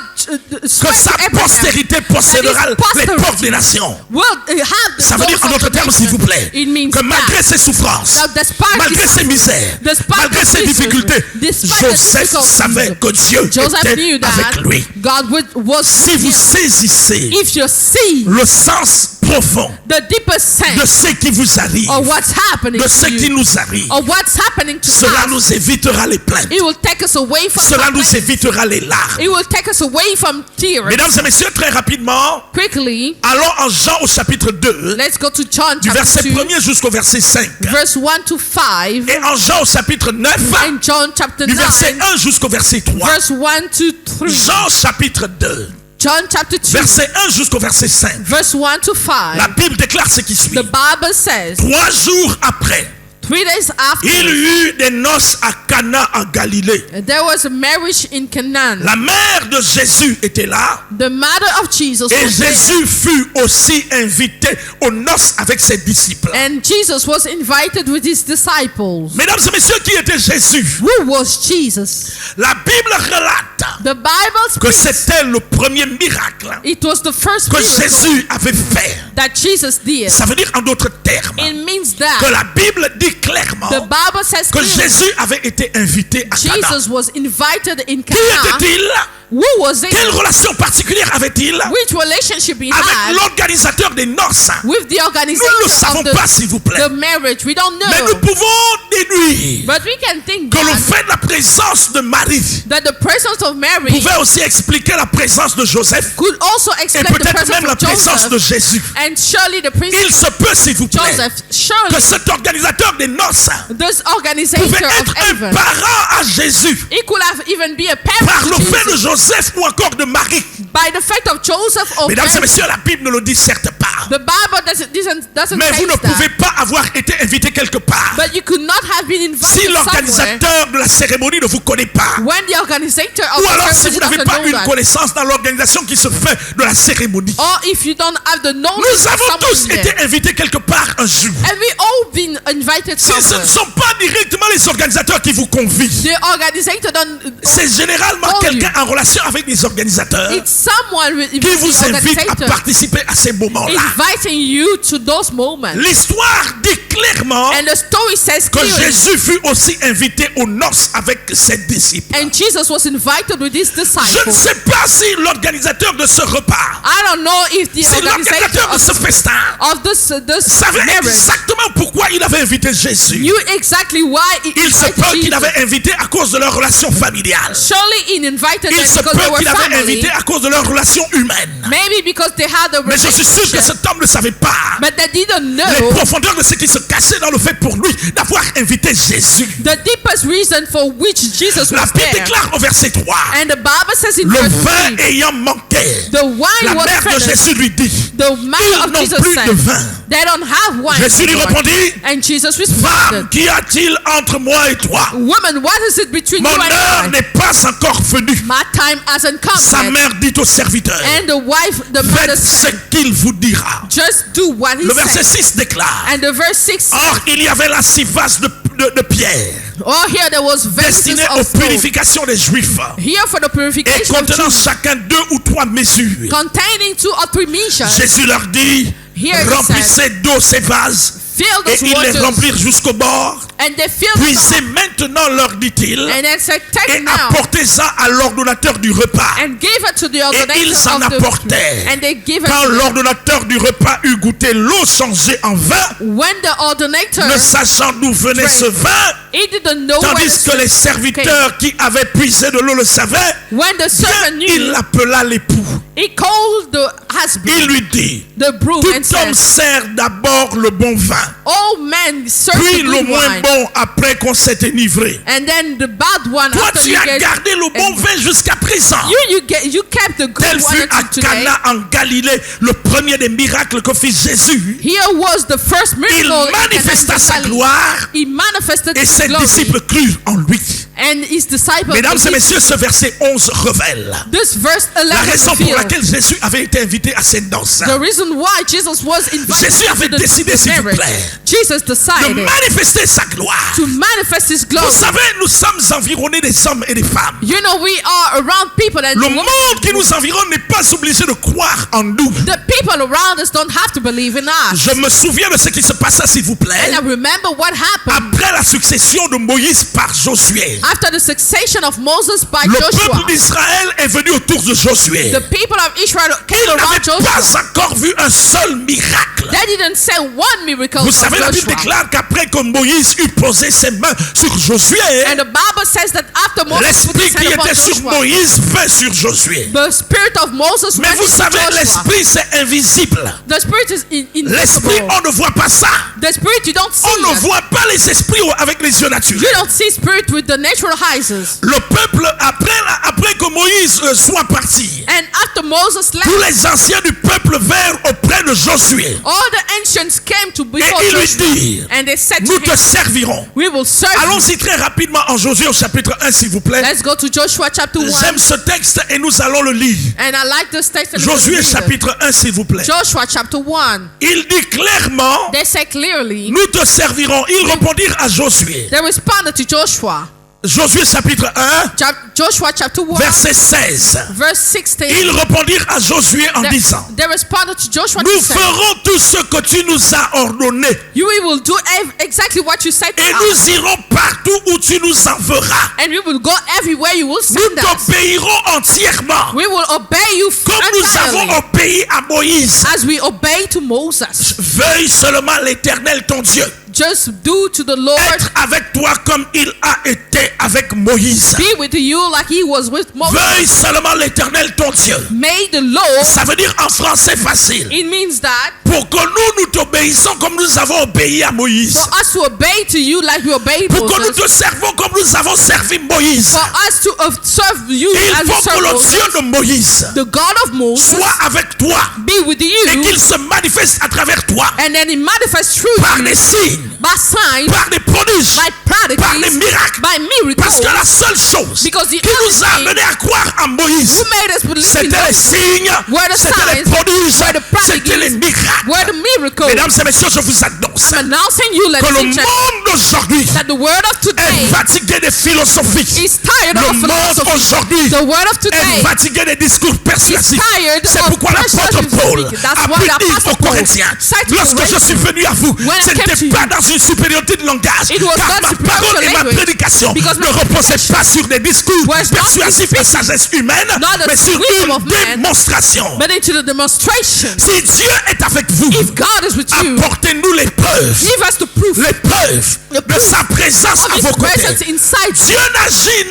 que swore sa to Abraham postérité possédera that his les posterity portes des nations. will have the Ça veut dire en doors of d'autres the termes, s'il vous nation. plaît, It means que malgré that ses souffrances, that despite malgré his ses misères, despite malgré the ses misery, difficultés, despite the Joseph difficulties, savait que Dieu Joseph knew était that avec lui. God was Si vous with him. saisissez If you see le sens profond the deepest de sense ce qui vous arrive, of what's happening de ce to qui you, nous arrive, of what's happening to cela us, nous évitera les plaintes. it will take us away from Cela nous complaints. évitera les larmes. It will take us away from tears. Mesdames et messieurs, très rapidement, Quickly, allons en Jean au chapitre 2, let's go to John du chapter verset 2, 1er jusqu'au verset 5. verse 1 to 5, Et en Jean au chapitre 9, and John chapter du verset 9, 1 jusqu'au verset 3. verse 1 to 3. Jean chapitre 2, John chapter 2, verset 1 jusqu'au verset 5. verse 1 to 5. La Bible déclare ce qui suit. The Bible says, 3 jours après, 3 days after, il y eut des noces à Cana en Galilée. there was a marriage in Canaan. La mère de Jésus était là The mother of Jesus et was there. Jésus fut aussi invité aux noces avec ses disciples. And Jesus was invited with his disciples. Mesdames et messieurs, qui était Jésus? Who was Jesus? La Bible relate The Bible que speaks. c'était le premier miracle It was the first que miracle Jésus avait fait. that Jesus did. Ça veut dire en d'autres termes It means que that la Bible dit clairement The Bible says que clearly, Jésus avait été invité à Cana. Jesus was invited in Qui Cana. était-il? Who was it? Quelle relation particulière avait-il Which relationship he avec had l'organisateur des noces? with the Nous ne le organization savons of pas, s'il vous plaît. the marriage? We don't Mais nous know. pouvons déduire But we can think que le that, fait de la présence de Marie that the presence of Mary pouvait aussi expliquer la présence de Joseph could also et explain the peut-être presence même la of présence de Joseph. Jésus. And surely the presence Il se peut, s'il vous of plaît, Joseph, que surely cet organisateur des noces this pouvait organizator être of un heaven, parent à Jésus it could have even be a par parent le to fait de Jesus, Joseph ou encore de Marie. by the fact of Joseph or Mesdames et Mary. messieurs, la Bible ne le dit certes pas. The Bible doesn't Mais vous say ne pouvez that. pas avoir été invité quelque part But you could not have been invited si somewhere l'organisateur de la cérémonie ne vous connaît pas. when the organizer of Ou the alors si ceremony vous n'avez doesn't pas know une that. connaissance dans l'organisation qui se fait de la cérémonie. Or if you don't have the knowledge Nous of avons someone tous there. été invités quelque part un jour. And we all been invited Si ce ne somewhere. sont pas directement les organisateurs qui vous convient, The organizer don't. c'est généralement Oh, quelqu'un en relation avec les organisateurs It's someone with qui vous the invite à organizer participer à ces moments-là. inviting you to those moments. L'histoire dit clairement And the story says que clearly, Jésus fut aussi invité aux noces avec ses disciples. and Jesus was invited with his Je ne disciples. sais pas si l'organisateur de ce repas, I don't know if the si l'organisateur organizer de ce festin of this savait marriage exactement pourquoi il avait invité Jésus. knew exactly why he Il se invited peut qu'il Jesus. avait invité à cause de leur relation familiale. Surely he invited Il them se because they peut were qu'il avait family. invité à cause de leur relation humaine. Maybe because they had a Mais je suis sûr que relationship. cet homme ne savait pas But they didn't les know profondeurs de ce qui se cachait dans le fait pour lui d'avoir invité Jésus. the deepest reason for which Jesus La was Bible there. déclare au verset 3, And the Bible says in le verse vin 3, ayant manqué, the wine la was mère de finished. Jésus lui dit, The mother ils of n'ont Jesus plus de said, vin. they don't have wine. Jésus lui anymore. répondit, And Jesus femme, responded, qu'y a-t-il entre moi et toi? woman, what is it between Mon you heure and I? n'est pas encore venue. My time hasn't come Sa yet. mère dit au serviteur, And the wife, the mother faites ce said, qu'il vous dira. just do what he Le verset said. 6 déclare, And the verse 6, or il y avait là 6 vases de pierre oh, here there was vases destinés aux of gold. purifications des Juifs Here for the et purification of contenant Jews, chacun 2 ou 3 mesures. containing 2 or 3 measures. Jésus leur dit, Here he remplissez d'eau ces vases Fill et those ils les waters. remplirent jusqu'au bord. And they filled them Puisez up. maintenant, leur dit-il, And then said, take et it now. apportez-en à l'ordonnateur du repas. And give it to the Et ils organizer en of the apportèrent. and they give it Quand to them. l'ordonnateur du repas eut goûté l'eau changée en vin, When the ordinator, ne sachant d'où venait ce vin, he didn't know where tandis que les serviteurs qui avaient puisé de l'eau le savaient, when the servant bien, il knew, l'appela l'époux. he called the husband, Il lui dit, the groom, and tout homme said, sert d'abord le bon vin, all men serve puis the le good moins wine, bon après qu'on s'est enivré. and then the bad one Toi, after tu you as get. gardé le bon vin jusqu'à présent. You kept the good Tel one fut à until today. Cana en Galilée le premier des miracles que fit Jésus. Here was the first Il miracle in manifesta Cana sa Galilee. gloire He manifested et his ses glory, disciples crurent en lui. and his disciples. Mesdames et believed. messieurs, ce verset 11 révèle This verse la 11 raison pour reveals laquelle Jésus avait été invité à cette danse. the reason why Jesus was invited Jésus avait to the décidé, s'il vous marriage. plaît, Jesus de decided manifester sa gloire. to manifest his Vous glory. savez, nous sommes environnés des hommes et des femmes. You know, we are around people, and Le monde qui nous environne n'est pas obligé de croire en nous. the people around us don't have to believe in us. Je me souviens de ce qui se passa, s'il vous plaît, And I remember what happened après la succession de Moïse par Josué. after the succession of Moses by Le Joshua. peuple d'Israël est venu autour de Josué. The people of Israel came Ils around n'avaient Joshua. pas encore vu un seul miracle. They didn't say one miracle Vous of savez, la Bible Joshua. déclare qu'après que Moïse eut posé ses mains sur Josué, And the Bible says that after Moses put l'esprit his qui hand upon était sur Joshua, Moïse vint sur Josué. the spirit of Moses Mais went vous into savez, Joshua. l'esprit c'est invisible. The spirit is L'esprit, invisible. on ne voit pas ça. The spirit you don't see. On ne it. voit pas les esprits avec les yeux You naturels. don't see spirit with the natural eyes. Le peuple, après que Moïse soit parti, And after Moses left, tous les anciens du peuple vinrent auprès de Josué. all the ancients came to Et before ils lui Joshua. dirent, And they said nous to te him, servirons. we will serve you. Allons-y très rapidement en Josué au chapitre 1, s'il vous plaît. Let's go to Joshua chapter 1. J'aime ce texte et nous allons le lire. And I like this text. and we'll Josué read it. chapitre 1, s'il vous plaît. Joshua chapter 1. Il dit clairement, They say clearly, nous te servirons. Ils répondirent à Josué, they responded to Joshua. Josué chapitre 1, Joshua chapter 1, verset 16. verse 16. Ils répondirent à Josué en disant, They responded to Joshua nous to say, ferons tout ce que tu nous as ordonné we will do exactly what you said to et us. nous irons partout où tu nous enverras. And we will go everywhere you will Nous send us. t'obéirons entièrement We will obey you comme nous avons entirely obéi à Moïse. as we obey to Moses. Veuille seulement l'Éternel ton Dieu Just do to the Lord, être avec toi comme il a été avec Moïse. be with you like he was with Moses. Veuille seulement l'Éternel ton Dieu. May the Lord, Ça veut dire en français facile. it means that Pour que nous t'obéissons comme nous avons obéi à Moïse. for us to obey to you like we obeyed Pour que nous Moses, te servons comme nous avons servi Moïse. for us to serve you Il as we faut que serve le Moses, Dieu de Moïse the God of Moses, soit avec toi be with et you, qu'il se manifeste à travers toi and then he manifests through par you des signes, by signs, par des prodiges, by par des prodigies, miracles. by Parce miracles, que la seule chose because the qui nous a only thing amené à croire en Moïse, who made us believe in c'était les Moses signes, were the c'était les signs, prodiges, were the c'était les prodigies, miracles. were the miracles. Mesdames et messieurs, je vous annonce I'm announcing you, que le ladies and gentlemen, monde d'aujourd'hui that the word of est today fatigué des philosophies. is tired Le of monde philosophy. aujourd'hui The word of est today fatigué des discours persuasifs. tired C'est of pourquoi l'apôtre persuasive Paul speaking. That's a why pu the dire apostle aux Paul Corinthiens, said to lorsque je Corinthians, suis venu à vous, when I ce came to n'était you, pas dans une supériorité de langage, it was car not ma superior parole et ma language, prédication because ne my reposaient prediction pas sur des discours was not persuasifs et sagesse humaine, not the mais sur wisdom une of man, démonstration. but into the demonstration. Si Dieu est avec vous, If God is with you, apportez-nous les preuves, give us the proof les preuves de sa présence of à his vos côtés. presence inside you. Dieu n'agit,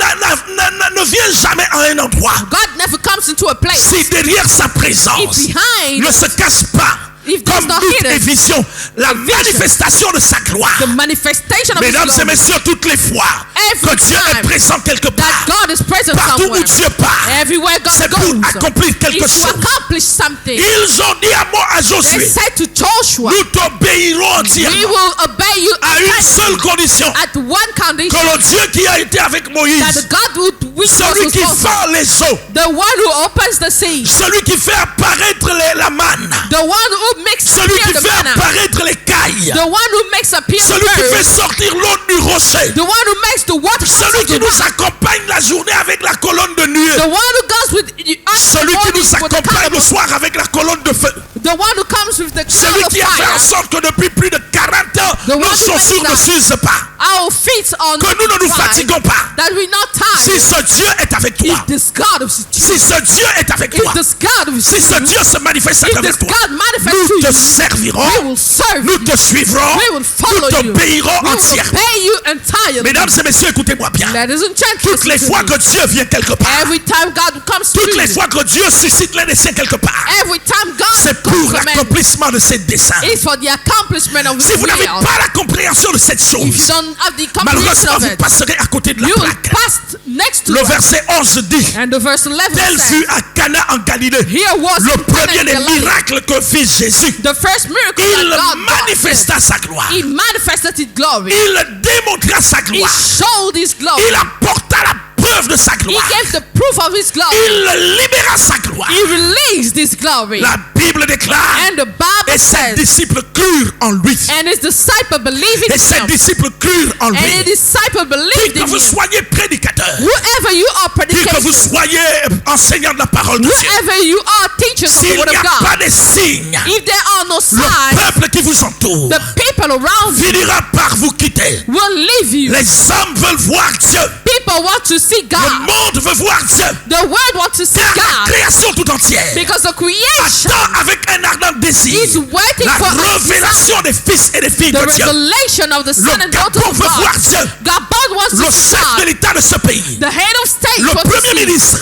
ne vient jamais à un endroit God never comes into a place si derrière sa présence if behind ne se cache pas, if there's comme not doute hidden et vision, la manifestation de sa gloire. the manifestation of his Mesdames et glory. messieurs, toutes les fois Every que Dieu est time présent quelque that part, God is present partout somewhere, où Dieu part, everywhere c'est God pour goes, accomplir quelque is to chose. accomplish something. Ils ont dit à They Josué, said to Joshua, nous t'obéirons we entièrement will obey you à une entirely seule condition, at one condition, que le Dieu qui a été avec that Moïse, the God which celui was qui also fend les eaux, the one who opens the sea, celui qui fait apparaître la manne, the one who makes celui qui appear the fait manna, apparaître les cailles, the one who makes appear the celui qui fait birds, sortir l'eau du rocher, the one who makes the water come celui from qui the nous accompagne la journée avec la colonne de nuée, the one who goes with you celui qui nous accompagne le soir avec la colonne de feu, the one who comes with the cloud celui of qui a fait en fire. sorte que depuis plus de 40 ans, The one nos who chaussures makes ne that. s'usent pas, Our feet on que nous ne nous fatiguons pas. that we not Si tired. ce Dieu est avec toi, If this God is with you, si ce Dieu est avec toi, if this God is si with ce you, Dieu se manifeste à if travers this toi, God manifests nous to te you, servirons, we will serve nous you. te suivrons, We will follow nous you. t'obéirons We will entièrement. obey you entirely. Mesdames et messieurs, écoutez-moi bien. Ladies and gentlemen, Toutes les listen to fois me. que Dieu vient quelque part, Every time God comes to toutes les you, fois que Dieu suscite l'un des siens quelque part, every time God c'est comes pour to man, l'accomplissement de ses desseins. it's for the accomplishment of Si His vous n'avez will. pas la compréhension de cette If you chose, don't have the comprehension malheureusement, of vous it, passerez à côté de la you will plaque. pass next to Le it. verset 11 dit, And the verse 11 tel says, fut à Cana en Galilée here was le in premier Cana des in Galilee, miracles que fit Jésus. the first miracle Il that God manifesta sa gloire. did. He manifested His glory. Il démontra sa He gloire. showed His glory. Il apporta la preuve de sa He gloire. gave the proof of His glory. Il libéra sa gloire. He released His glory. La Bible déclare, And the Bible et ses says, disciples crurent en lui. and His disciple believed Et in ses Him. disciples crurent en And His lui. disciple believed Que in vous Him. soyez prédicateur, Whoever you are que vous predicating, soyez enseignant de la parole de Dieu, whoever you are teachers of the s'il word n'y of a pas God, de signes, if there are no le signs, peuple qui vous entoure the people around you finira par vous quitter. will leave you. Les hommes veulent voir Dieu. People want to see Le God. monde veut voir Dieu. The world wants to see Car la God création tout entière because the creation attend avec un ardent désir is waiting la for a desire, révélation des fils et des filles the de Dieu. revelation of the Son Le and daughters Gabon of veut voir God. Dieu. God wants Le to see chef de God. l'État de ce pays, The head of state le wants to premier see ministre,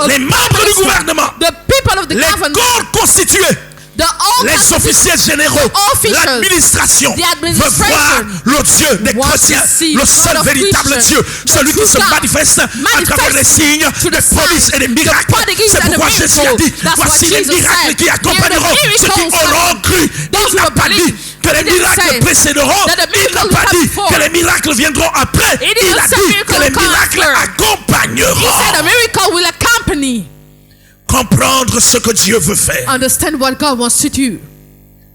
les membres du gouvernement, the people of the les government, corps constitués, the les officiers généraux, officials, l'administration the veut voir administration le Dieu des wants to chrétiens, see le God seul of véritable Christians, Dieu, the celui qui true se God, manifeste à travers les signes, to the les prodiges signs, et les the miracles. prodigies C'est and the pourquoi Jésus a dit, miracles. That's what voici les Jesus miracles said. qui accompagneront Here the ceux qui miracles auront cru. those Il n'a who pas dit believe. que les He didn't miracles say précéderont, that the il n'a miracles pas will dit come que before. les miracles viendront après, He didn't il a say dit miracles que les will come miracles after. He said a accompagneront. miracle will accompany. Comprendre ce que Dieu veut faire. Understand what God wants to do.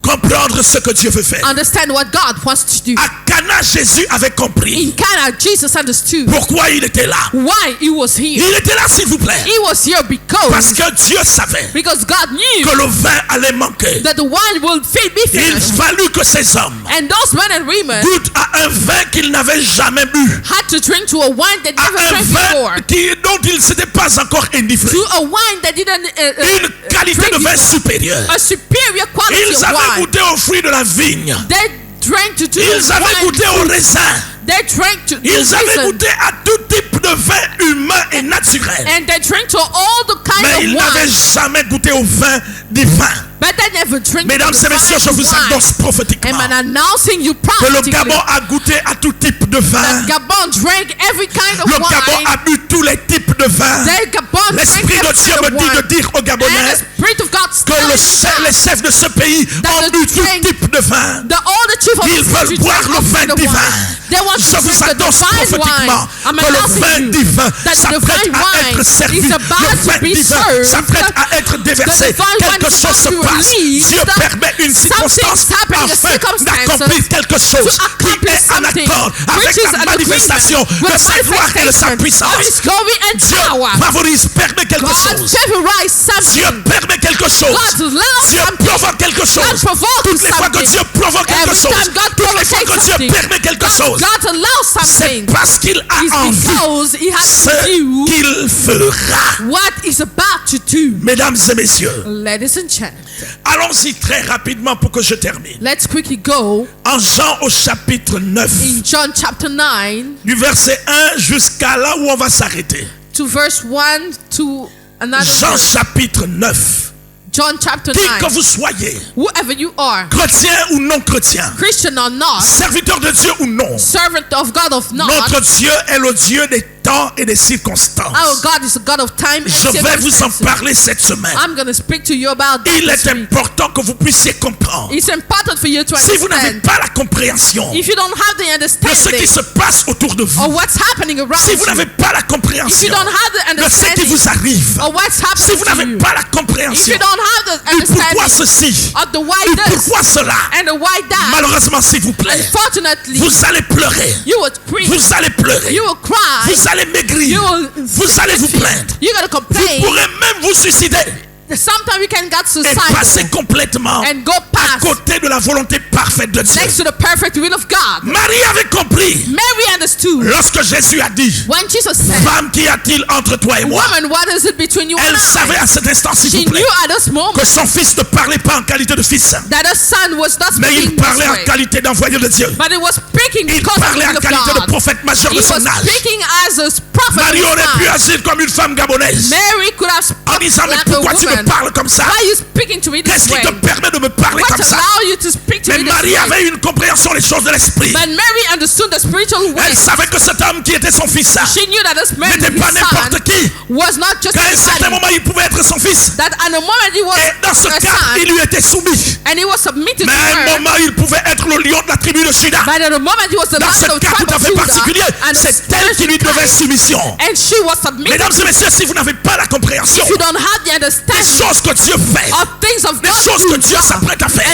comprendre ce que Dieu veut faire. understand what God wants to do. À Cana, Jésus avait compris In Cana, Jesus understood pourquoi il était là. why he was here. Il était là, s'il vous plaît, He was here parce because que Dieu savait God knew que le vin allait manquer. that the wine will be Il finished. fallut que ces hommes And those men and women goûtent à un vin qu'ils n'avaient jamais bu, had to drink to a wine they à never un drank vin before. dont ils ne s'étaient pas encore enivrés, To a wine that didn't une qualité drink de vin before. supérieure. A superior quality Ils of avaient wine. goûté aux fruits de la vigne. They drank to Ils avaient wine. goûté au raisin. They drank to Ils avaient raisin. goûté à tout type de vin humain et naturel. And they drank to all the kind Mais of ils n'avaient wine. jamais goûté au vin divin. But they never drink Mesdames the et messieurs, je divine vous wine. annonce prophétiquement And I'm announcing you que le prophetically Gabon a goûté à tout type de vin. that Gabon drank every kind of Le Gabon wine. a bu tous les types de vin. That Gabon drank L'Esprit de every Dieu kind me of dit de wine. dire aux And Gabonais the Spirit of God que les chefs de ce pays ont the bu tout drink- type de vin. all the chief of Ils the veulent country boire drank le all vin kind of divin. wine. They want to Je vous drink the annonce divine wine. prophétiquement I'm que le announcing vin you divin that the s'apprête divine à wine être servi. is about Le to vin be divin served. s'apprête à être déversé. The divine wine Quelque is chose se about to passe. release. Dieu permet une circonstance Something's happening, a afin circumstance d'accomplir quelque chose to qui accomplish est en something accord avec which is la an manifestation agreement de with sa gloire et de sa manifestation of puissance. His glory and Dieu power. favorise, permet quelque God chose. favorize Dieu something. permet quelque chose. God allows Dieu something. provoque quelque chose. God provokes Toutes les fois que something. Dieu provoque quelque Every chose, time God toutes les fois que provocates Dieu something, permet quelque chose, God allows c'est something. parce qu'il a It's en vue because He has ce to do qu'il fera. what He's about to do. Mesdames et messieurs, Ladies and gentlemen, allons-y très rapidement pour que je termine. let's quickly go En Jean au chapitre 9, in John chapter 9 du verset 1 jusqu'à là où on va s'arrêter. to verse 1 to another Jean verse. chapitre 9. John chapter Qui 9. que vous soyez, Whoever you are, chrétien ou non chrétien, Christian or not, serviteur de Dieu ou non, servant of God of not, notre Dieu est le Dieu des temps et des circonstances. our God is a God of time and Je vais vous en circumstances. parler cette semaine. I'm going to speak to you about that Il this est week. important que vous puissiez comprendre. It's important for you to Si vous n'avez understand. pas la compréhension If you don't have the de ce qui understanding se passe autour de of vous, what's happening around si vous you, n'avez pas la if you compréhension don't have the de ce qui understanding vous arrive, of what's si happening vous to n'avez you, pas la if compréhension you don't have the du pourquoi understanding ceci, of the why du this pourquoi cela, and the why that, malheureusement s'il vous plaît, unfortunately, vous allez pleurer, you will scream, vous allez pleurer, you will cry, vous allez maigrir, you will vous allez vous plaindre, you're going to vous complain. pourrez même vous suicider Sometimes we can get et passer suicidal complètement and go à past côté de la volonté parfaite de Dieu. next to the perfect will of God. Marie avait compris Mary understood lorsque Jésus a dit, when Jesus said, femme, qu'y a-t-il entre toi et moi? woman, what is it between you and Elle savait I? à cet instant, s'il She vous plaît, knew at this moment que son fils ne parlait pas en qualité de fils, that her son was not mais il speaking this parlait en way, qualité d'envoyé de Dieu. but it was speaking Il because of the parlait en will of qualité de God. prophète majeur He de son was âge. speaking as a prophet Marie of aurait his pu time. agir comme une femme gabonaise Mary could have en spoken disant, mais like a pourquoi tu me woman. parles comme ça? Why are you speaking to me this Qu'est-ce qui way? te permet de me parler What comme ça? allow you to speak to Mais me this Marie way? avait une compréhension des choses de l'esprit. But Mary understood the spiritual way. Elle savait que cet homme qui était son fils She knew that this man, n'était his pas son, n'importe qui. was not just Qu'à un certain anybody. moment, il pouvait être son fils. That at the moment he was Et dans ce a cas, son, il lui était soumis. and he was submitted Mais to à un her. moment, il pouvait être le lion de la tribu de Juda. But at the moment he was the Dans ce lion of the cas tribe tout à of fait Judah, particulier, and the c'est elle qui lui special devait kind, soumission. and she was submitted. Mesdames et messieurs, si vous n'avez pas la compréhension If you don't have the des understanding choses que Dieu fait, of things of des God, choses que Dieu s'apprête à faire,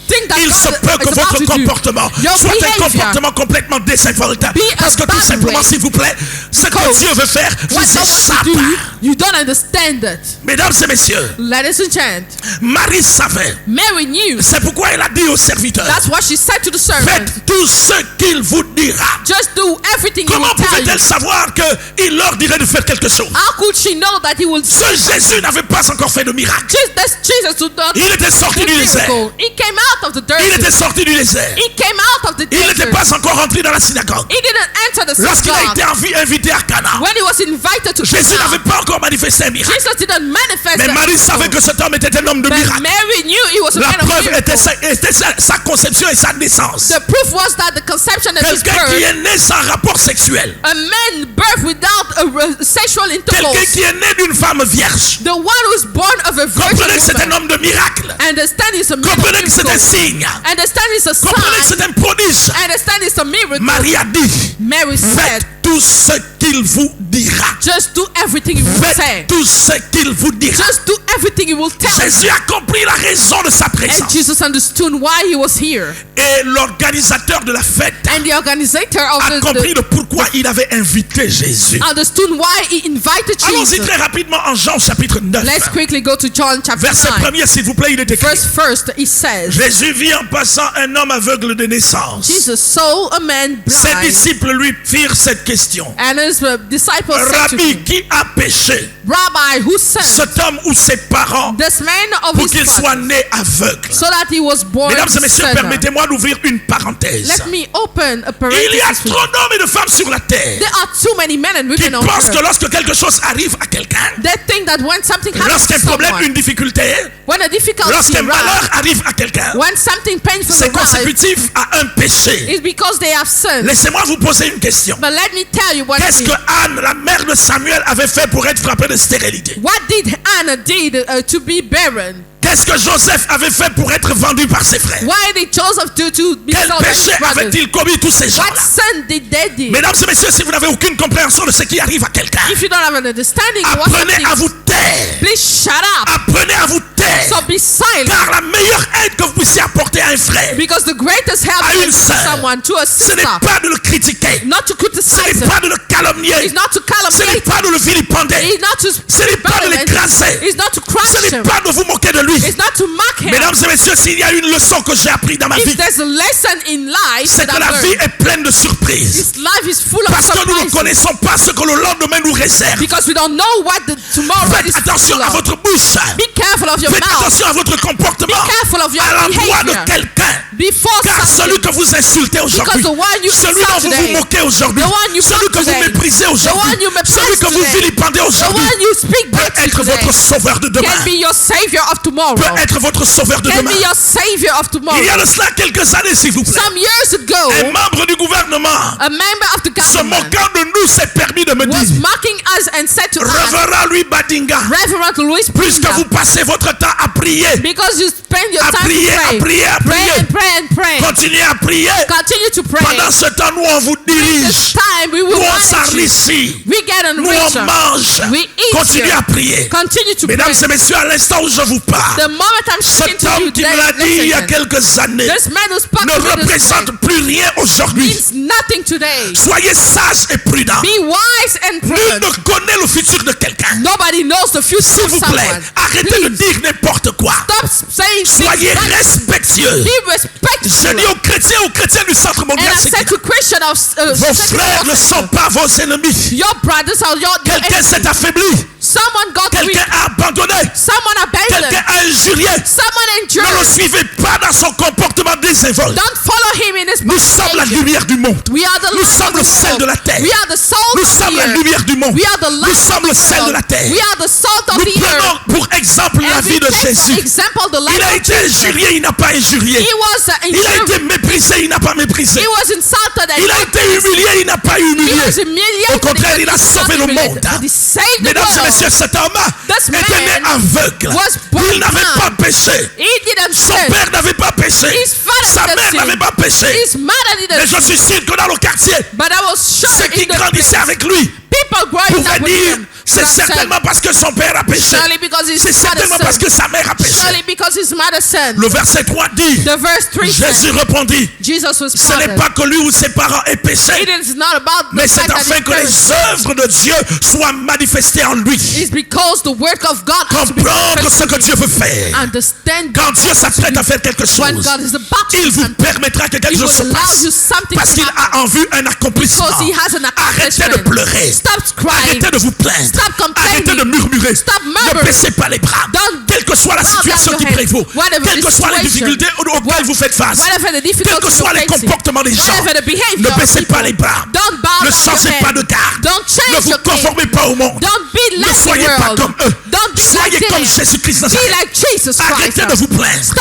think that il se God peut que is about votre to do. comportement Your soit un behavior comportement complètement désinvolte. be a Parce que tout bad simplement, way. s'il vous plaît, ce que Because Dieu veut faire vous what God wants échappe. to do, you don't understand it. Mesdames et messieurs, Ladies and gentlemen, Marie savait. Mary knew. C'est pourquoi elle a dit aux serviteurs, That's what she said to the servant. faites tout ce qu'il vous dira. Just do everything he Comment will tell you. pouvait-elle savoir qu'il leur dirait de faire quelque chose? How could she know that he will Ce Jésus n'avait pas encore fait de miracle. Jesus would not Il était sorti do du désert. miracle. He came out of the Il était desert. sorti du désert. He came out of the Il n'était desert. pas encore entré dans la synagogue. He didn't enter the Lorsqu'il a synagogue. été invité à Cana, When he was invited to Jésus n'avait Cana, pas encore manifesté un miracle. Jesus didn't manifest Mais the Marie miracle. savait que cet homme était un homme de But miracle. Mary knew he was a La man of preuve miracle. était sa conception et sa naissance. The proof was that the conception of his Quelqu'un qui birth, est né sans rapport sexuel. a man birth without a sexual Quelqu'un intercourse, qui est né d'une femme vierge. the one who is born of a Comprenez que virgin c'est un woman, homme de miracle. understand it's a man of Comprenez que c'est un miracle, signe. understand it's a Comprenez que sign, c'est un prodige. understand it's a miracle. Marie a dit, Mary faites said, tout ce qu'il vous dira. Just do everything he will say. Faites tout ce qu'il vous dira. Just do everything he will tell you. Jésus a compris la raison de sa And présence. Jesus understood why he was here. Et l'organisateur de la fête And the organizer of a compris le pourquoi il avait invité Jésus. understood why he invited Allons-y Jesus. très rapidement en Jean chapitre 9. Let's quickly go to John chapter Verset 9. 1er, s'il vous plaît, il est écrit. Verse 1, he says, Jésus vit en passant un homme aveugle de naissance. Jesus saw a man Ses blind, disciples lui firent cette question. and his disciples said to Rabbi, him, qui a péché, Rabbi, who sinned, cet homme ou ses parents, this man of pour his qu'il soit father, né aveugle? so that he was born Mesdames et messieurs, sinner? permettez-moi d'ouvrir une parenthèse. Let me open a Il y a parenthesis for you. trop d'hommes et de femmes sur la terre There are too many men and qui women on pensent que earth lorsque quelque chose arrive à quelqu'un, that think that when something happens lorsqu'un to problème, someone, une difficulté, when a difficulty lorsqu'un malheur arises, arrive à quelqu'un, when something painful c'est arises, consécutif à un péché. it's because they have sinned. Laissez-moi vous poser une question. But let me tell you one Qu'est-ce thing. que Anne, la mère de Samuel, avait fait pour être frappée de stérilité? What did Anna did to be barren? Qu'est-ce que Joseph avait fait pour être vendu par ses frères? Why did Joseph do to be Quel sold by his péché brothers? avait-il commis tous ces What gens-là? sin did they do? Mesdames et messieurs, si vous n'avez aucune compréhension de ce qui arrive à quelqu'un, If you don't have an understanding of what apprenez something, à vous taire. please shut up. Apprenez à vous taire. So be silent. Car la meilleure aide que vous puissiez apporter à un frère, Because the greatest help à you une can give sœur, someone, to a ce n'est sister, pas de le critiquer, not to ce criticize n'est her, pas de le calomnier, is not to ce n'est calumniate, pas de le vilipender, is not to ce n'est pas de l'écraser, is not to ce crush n'est him, pas de vous moquer de lui. is not to mock him. Mesdames et messieurs, s'il y a une leçon que j'ai appris dans ma vie, If there's a lesson in life c'est that que I've la vie learned, est pleine de surprises. this life is full of Parce que nous ne surprises. connaissons pas ce que le lendemain nous réserve. Because we don't know what the tomorrow is Faites attention full à of. votre bouche. Be careful of your Faites mouth. attention à votre comportement Be careful of your à l'endroit de behavior. quelqu'un. Before Car celui something. que vous insultez aujourd'hui, Because the one you celui insult dont vous vous today, moquez aujourd'hui, the one you celui mock que vous today, méprisez the aujourd'hui, one you méprise celui que vous today, vilipendez the aujourd'hui, one you speak peut back to être today votre sauveur de demain. can be your savior of tomorrow. Peut être votre sauveur de Can demain. be your savior of tomorrow. Il y a de cela quelques années, s'il vous plaît, Some years ago, un membre du gouvernement, a member of the se government moquant de nous, s'est permis de me was dire, mocking us and said to us, Révérend Louis Badinga, Reverend Louis puisque Pinga, vous passez votre temps à prier, because you spend your à time prier, to à pray, prier, à pray prier, and pray and pray. continuez à prier. Continue to pray. Pendant ce temps, nous, on vous This dirige. time we will Nous, on manage you. s'enrichit. We get Nous, on enriched. mange. We eat Continuez here. à prier. Continue to Mesdames pray. et messieurs, à l'instant où je vous parle, The moment I'm speaking cet to you, homme qui me l'a dit il y a listen. quelques années This man who spoke ne to me this représente way plus rien aujourd'hui. means nothing today. Soyez sages et prudents. Be wise and Nul prudent. ne connaît le futur de quelqu'un. Nobody knows the future S'il of vous plaît, someone. arrêtez de Please, dire n'importe quoi. stop saying Soyez things. respectueux. Be Je respectful. dis aux chrétiens du centre And mondial, I c'est said que to Christian of vos Central frères ne Africa, sont pas vos ennemis. your brothers are your Quelqu'un enemies. s'est affaibli. Someone got weak. Quelqu'un a abandonné. Someone abandoned. Quelqu'un a injurié. Someone Ne le endured. suivez pas dans son comportement désinvolte. Don't follow him in his Nous sommes la behavior. lumière du monde. We are the Nous light sommes of le the sel world. de la terre. We are the salt Nous of the sommes la earth. lumière du monde. We are the light Nous sommes le of the sel de world. la terre. We are the salt of Nous the prenons earth. pour exemple la And vie we de take for Jésus. example the life Il a of été Jesus. injurié, il n'a pas injurié. He was Il a injured. été méprisé, il n'a pas méprisé. He was insulted and Il a été humilié, il n'a pas he humilié. was humiliated. Au contraire, il a He was sauvé not le humiliated, monde. but he saved the Mesdames et world. messieurs, cet homme This était né man aveugle. was born Il n'avait blind. pas péché. He didn't Son sin. père n'avait pas péché. His father Sa didn't mère sin. n'avait pas péché. His mother Mais didn't je sin. suis sûr que dans le quartier, But I was sure ceux qui in the grandissaient place, avec lui people growing pouvaient up with dire, him c'est could have certainement parce que son père a said, péché. surely because his C'est father certainement parce que sinned. sa mère a péché. Surely because his mother sinned. Le verset 3 dit, The verse 3 Jésus said, répondit, Jesus was ce n'est pardoned. pas que lui ou ses parents aient péché, It is not about the mais c'est fact that afin he que les perished. œuvres de Dieu soient manifestées en lui. It's because the work of God has to be Comprendre ce que manifested. Dieu veut faire. Understand Quand Dieu s'apprête à faire quelque when chose, God is about to il do vous something. permettra que quelque He chose se will allow passe. you something Parce to qu'il happen. a en vue un accomplissement. Because he has an Arrêtez de accomplishment. pleurer. Stop crying. Arrêtez de vous plaindre. Stop complaining. Arrêtez de murmurer. Stop Ne murmuring. baissez pas les bras. Don't Quelle que soit la bow down situation your qui head. prévaut, Whatever quelles the que soient les situation, difficultés auxquelles vous faites face, whatever the quels difficulty que soient you're les facing, comportements des gens, whatever the behavior ne of baissez people, pas les bras. don't bow Ne down your changez head. pas de garde. Don't Ne change vous your game. conformez pas au monde. Don't be Ne like the soyez pas world. comme eux. Don't be Soyez like comme them. Jésus-Christ Be Nazareth. like Jesus Christ. Arrêtez de vous plaindre. Stop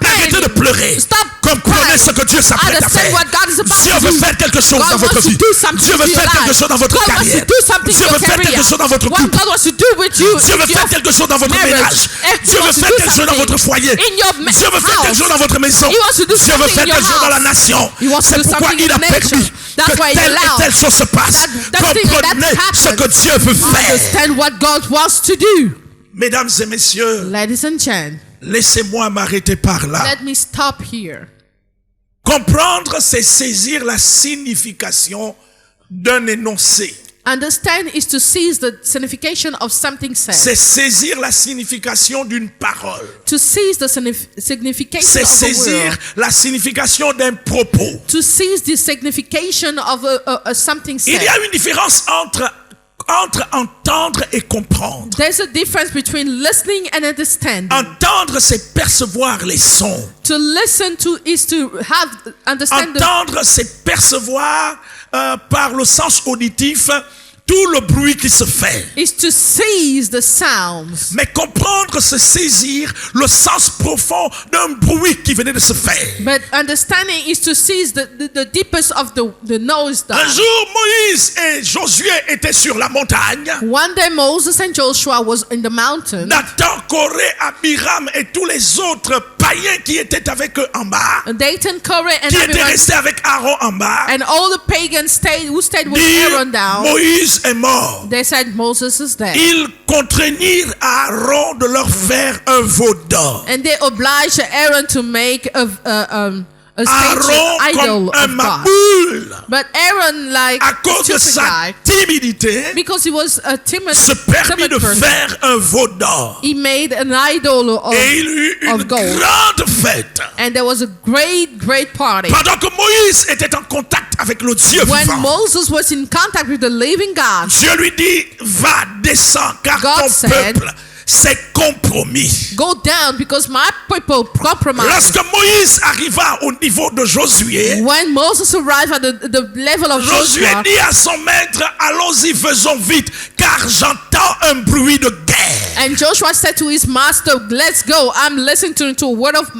Arrêtez de complaining. pleurer. Stop Comprenez crying. ce que Dieu s'apprête à Understand faire. what God is about Dieu to veut do. faire quelque chose God dans votre wants to vie. do something Dieu to veut your faire quelque life. chose dans votre God wants to carrière. do something Dieu to veut your faire quelque career. chose dans votre What couple. God wants to do with you. Dieu veut with faire your quelque chose dans votre marriage. ménage. He Dieu veut wants to faire do quelque chose dans something votre foyer. in your Dieu veut faire quelque house. chose dans votre maison. He wants to do Dieu veut something faire in your quelque chose dans la house. nation. He wants to C'est do pourquoi something il in a the nation. permis That's que why he telle et allowed telle chose se passe. that thing that Comprenez ce happened. que Dieu veut faire. Understand what God wants to do. Mesdames et messieurs, Ladies and gentlemen, laissez-moi m'arrêter par là. let me stop here. Comprendre, c'est saisir la signification d'un énoncé. Understand is to seize the signification of something said. C'est saisir la signification d'une parole. To seize the signification C'est of a saisir word. la signification d'un propos. To seize the signification of a something Il said. y a une différence entre entendre et comprendre. There's a difference between listening and understanding. Entendre, c'est percevoir les sons. To listen to is to have understand the, Entendre, c'est percevoir par le sens auditif tout le bruit qui se fait. is to seize the sounds. Mais comprendre, c'est saisir le sens profond d'un bruit qui venait de se faire. But understanding is to seize the deepest of the noise. Un jour, Moïse et Josué étaient sur la montagne. One day Moses and Joshua was in the mountain. Nathan, Corée, Abiram et tous les autres païens qui étaient avec eux en bas, Dathan, Korah, and qui étaient everyone, restés avec Aaron en bas, and all the pagans who stayed with dirent, Aaron down. Moïse est mort. They said Moses is dead. Ils contraignirent Aaron de leur faire un veau d'or. And they obliged Aaron to make a statue Aaron idol comme un of God. maboule, But Aaron, like à cause de stupid sa guy, timidité, because he was a timid se permit de person, faire un veau d'or. he made an idol Et il eut une of gold. grande fête. And there was a great party. Pendant que Moïse était en contact avec le Dieu When vivant, Moses was in contact with the living God, Dieu lui dit, va, descends, car God ton said, peuple s'est compromis. go down because my people compromised. Lorsque Moïse arriva au niveau de Josué, When Moses arrived at the level of Josué Joshua, dit à son maître, allons-y, faisons vite, car j'entends un bruit de guerre. and Joshua said to his master, let's go. I'm listening to a word of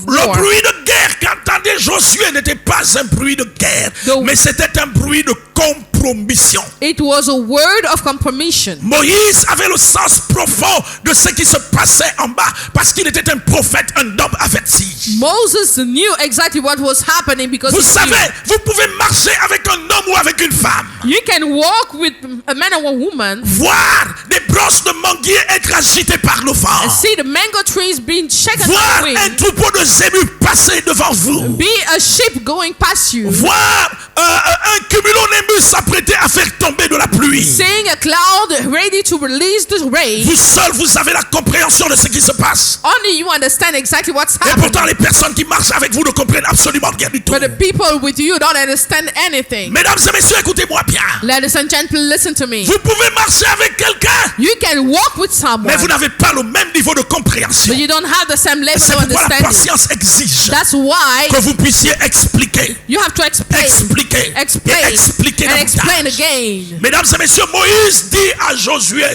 Le war. bruit de guerre qu'entendait Josué n'était pas un bruit de guerre, mais c'était un bruit de compromission. It was a word of compromission. Moïse avait le sens profond de ce qui se passait en bas parce qu'il était un prophète, un homme averti. Moses knew exactly what was happening because Vous he savez, knew. vous pouvez marcher avec un homme ou avec une femme, You can walk with a man or a woman voir des branches de manguier être agitées par le vent, and see the mango trees being shaken voir by the un wind, troupeau de zébus passer devant vous, be a sheep going past you, voir un cumulonimbus s'apprêter à faire tomber de la pluie. seeing a cloud ready to release the rain. Vous seul, vous avez la compréhension de ce qui se passe. Only you understand exactly what's Et happening. pourtant, les personnes qui marchent avec vous ne comprennent absolument rien du tout. But the people with you don't understand anything. Mesdames et messieurs, écoutez-moi bien. Ladies and gentlemen, listen to me. Vous pouvez marcher avec quelqu'un, You can walk with mais vous someone, n'avez pas le même niveau de compréhension. but you don't have the same level C'est of pourquoi la understanding. patience exige That's why que vous puissiez expliquer, you have to explain, expliquer, et expliquer and explain davantage. again. Mesdames et messieurs, Moïse dit à Josué,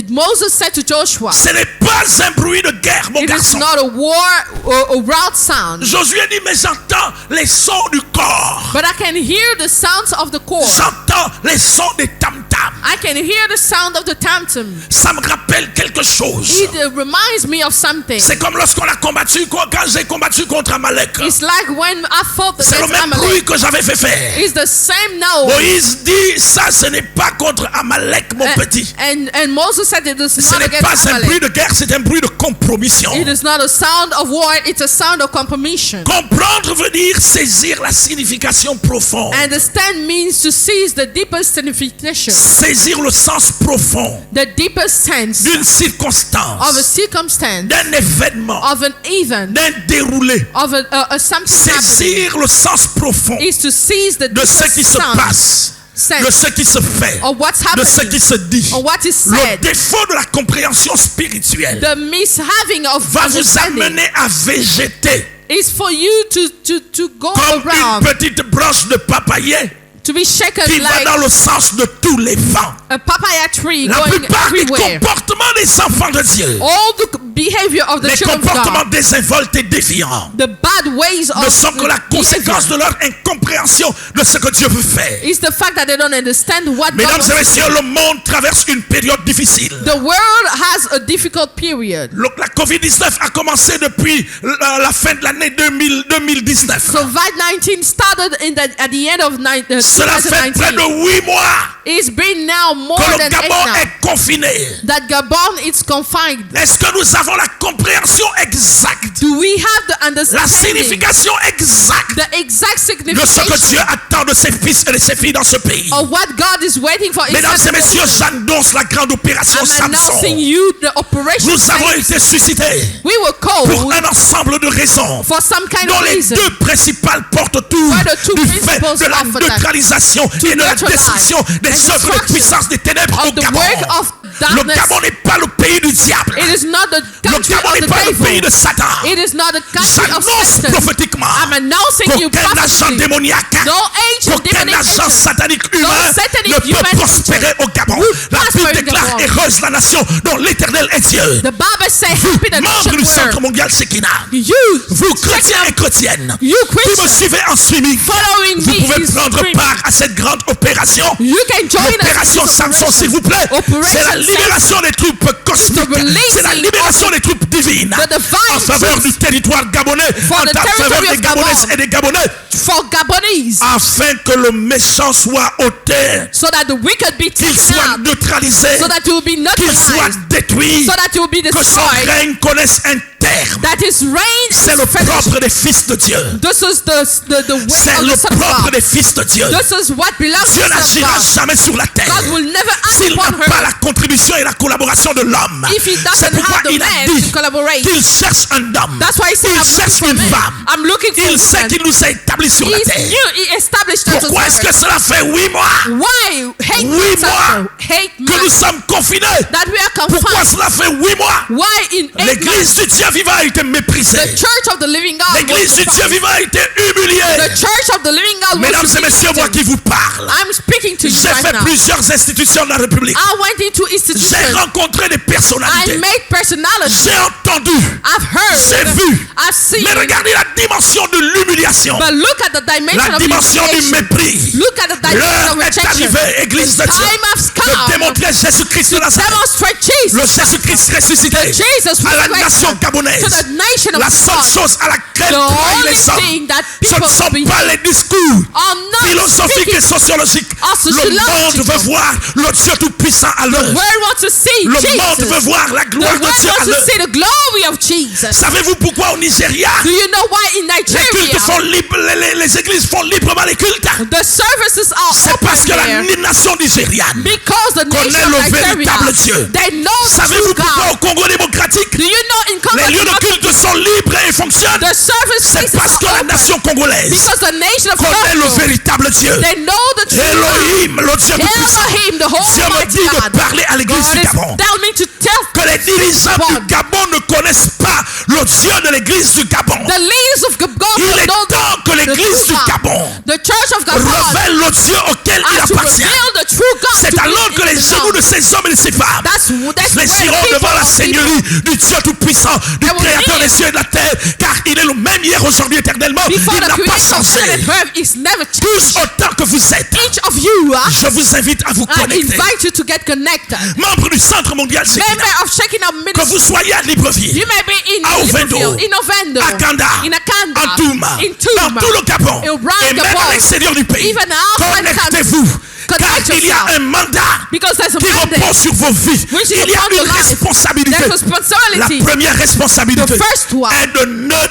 Moses said to Joshua, ce n'est pas un bruit de guerre, mon it is garçon. not a war or a loud sound, Josué dit, mais j'entends les sons du corps. but I can hear the sounds of the cord. J'entends les sons des tam-tams. I can hear the sound of the tam-tam. Ça me rappelle quelque chose. It reminds me of something. C'est comme lorsqu'on a combattu, quand j'ai combattu contre Amalek. It's like when I fought C'est le against même bruit Amalek. que j'avais fait faire. It's the same note. Moïse dit, ça ce n'est pas contre Amalek, mon petit. And Moses said it is Ce not n'est pas against un bruit Amalek. de guerre, c'est un bruit de compromission. It is not a sound of war, it's a sound of compromission. Comprendre veut dire saisir la signification profonde. Understand means to seize the deepest signification, Saisir le sens profond the deepest sense d'une of a circonstance, circumstance, d'un événement, of an event, d'un déroulé. of a something happening. Saisir le sens profond Is to seize the de ce qui deepest se sound, passe, de ce qui se fait, of what's de ce happening, qui se dit. or what is Le said. défaut de la compréhension spirituelle The mishaving of va vous understanding amener à végéter is for you to go comme around une petite branche de papayer to be shaken qui va like dans le sens de tous les vents. a papaya tree La going plupart des everywhere. comportements des enfants de Dieu, All the behavior of the les children of comportements God, désinvoltes et déviants, the bad ways ne of sont que la conséquence de leur incompréhension de ce que Dieu veut faire. is the fact that they don't understand what God Mesdames wants et to messieurs, le monde traverse une période difficile. do. The world has a difficult period. La COVID-19 a commencé depuis la fin de l'année 2019. So COVID-19 started at the end of Cela fait près 2019. de 8 mois It's been now more que le than 8 Gabon now est confiné. that Gabon is confined. Est-ce que nous avons la compréhension exacte, Do we have the la understanding, signification exacte the exact de ce que signification Dieu attend de ses fils et de ses filles dans ce pays? of what God is waiting for? Mesdames et messieurs, j'annonce la grande opération I'm announcing Samson. you the operation. Nous avons été suscités We were pour called un ensemble de raisons, for some kind dont of les reason. deux principales portent autour Where the two du fait principles de la are for that. neutralisation et de la neutralize destruction des and œuvres de destruction puissance des ténèbres au of the Gabon. work of Le darkness. Gabon n'est pas le pays du diable. It is not the Le country Gabon of n'est the pas le pays de devil. Satan. It is not the country of J'annonce Satan. prophétiquement I'm announcing you qu'aucun agent prophetically. démoniaque, No agent, qu'aucun demonic agent agent, satanique humain satanic ne peut human prospérer au Gabon. will La prosper Bible in déclare Gabon. heureuse la nation dont l'Éternel est Dieu. The Bible says, happy the Membre du nation Centre where mondial Shekinah, you, vous chrétiens et chrétiennes, you vous me Christians, suivez en streaming, following vous me pouvez is prendre streaming. part à cette grande opération. You can join us in L'opération this Samson, operation. s'il vous plaît, Operation c'est la libération des troupes cosmiques, The releasing c'est la libération des troupes divines the divine en faveur troops du territoire gabonais, for en the faveur territory des of Gabonaises Gabon. et des Gabonais, For Gabonese, afin que le méchant soit ôté, so that the wicked be qu'il taken soit out, neutralisé, so that it will be qu'il soit neutralized, détruit, so that it will be que son destroyed, règne connaisse un terme. that his reign C'est is le finished. propre des fils de Dieu. This is the way C'est of le the Son of propre God. des fils de Dieu. This is what belongs Dieu to the Son of n'agira God. jamais sur la terre God will never act s'il n'a upon pas her la contribution et la collaboration de l'homme. if he C'est doesn't pourquoi have the il a man dit to collaborate. qu'il cherche un homme. That's why he said, Il I'm looking cherche for une men. femme. I'm looking for Il sait women. qu'il nous a établis sur la He's terre. new. He established us as Pourquoi est-ce que earth. cela fait 8 mois Why hate 8 months mois after, hate que nous months sommes confinés? that we are Pourquoi confined? cela fait 8 mois? Why in 8 L'église months du Dieu vivant a été méprisée. the church of the living God L'église was du Dieu despised. vivant a été humiliée. The church of the living God Mesdames was et messieurs, moi qui humiliated. vous parle, I'm speaking to you j'ai right fait now. plusieurs institutions de la République. I went into J'ai institutions. rencontré des I personnalités. made personalities. J'ai entendu. I've heard. J'ai vu. I've seen. Mais regardez la dimension de l'humiliation. But look at the dimension La of dimension du humiliation. mépris. Look at the dimension L'heure of est rejection. arrivée, Église de The Dieu, time has de come démontrer Jésus-Christ de Nazareth, demonstrate Jesus. le Jésus-Christ ressuscité, Jesus à la resurrected nation to gabonaise. the nation of La seule God. chose à laquelle The croient only les hommes, thing that ce people ne sont believe pas les discours are not philosophiques et speaking. sociologiques. Are Le sociological. monde veut voir le Dieu tout-puissant à The l'œuvre. world wants to see Le Jesus. monde veut voir la The gloire world de Dieu à wants to l'œuvre. see the glory of Jesus. Savez-vous pourquoi au Nigeria, Do you know why in les cultes Nigeria font libre, les églises font librement les cultes? the services are C'est parce que open la there? nation nigériane Because the connaît nation le of Nigeria, véritable Dieu. they know the Savez-vous true pourquoi au God. Congo démocratique, Do you know in Congo les lieux de culte sont libres et fonctionnent? the service C'est places parce que are la open? nation congolaise Because the nation of connaît le Congo, véritable Dieu. they know the true God. Elohim, le Dieu tout-puissant. Elohim, the Dieu me Almighty dit de God. parler à l'église God du is Gabon. telling me to tell Que les dirigeants God. du Gabon ne connaissent pas le Dieu de l'église du Gabon. the leaders of Gabon Il est know temps que the l'église true du God. Gabon The church of Gabon révèle le Dieu auquel il has to appartient. reveal the true God. C'est to alors be que in les the genoux God. de ces hommes et de ces femmes That's where fléchiront people devant la of seigneurie du Dieu tout-puissant, du They will créateur kneel des cieux et de la terre, car il est le même hier, aujourd'hui, éternellement. before Il the n'a pas creation of heaven changé. and earth is never Tous changed. autant que vous êtes, Each of you, je vous invite à vous I connecter. invite you to get connected. Membre du Centre mondial Shekinah, Member of Shekinah que vous Ministry. soyez à Libreville, You may be in à Ovendo, Libreville, in Ovendo, à Kanda, in Akanda, en Touma, in dans Touma, tout le Gabon, in Rwanda, et même Gabon, à l'extérieur du pays. even outside the Connectez-vous, car Connect il y a yourself. un mandat because there's a qui mandate. repose sur vos vies. Which is Il y a upon your une life. responsabilité. There's responsibility. La première responsabilité The first one est de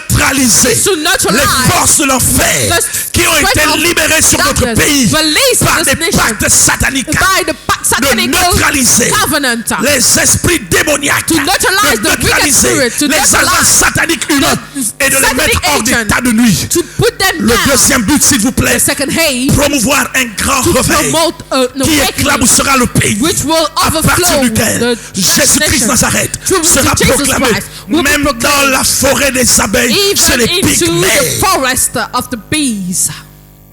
neutraliser to neutralize les forces de l'enfer the qui ont été spread of libérées sur notre darkness pays released in par this des nation pactes sataniques. by the De satanic neutraliser covenant. les esprits démoniaques, To neutralize de the wicked neutraliser spirit, to les agents neutralize sataniques humains et de les satanic mettre hors agent. d'état de nuit. To put them Le down. deuxième but, s'il vous plaît, The second hate promouvoir un grand to réveil promote an qui awakening éclaboussera le pays, which will à partir overflow duquel the Jésus-Christ nation. Nazareth To sera Jesus proclamé, Christ will be même dans proclaimed. la forêt des abeilles chez Even les into pygmées. the forest of the bees.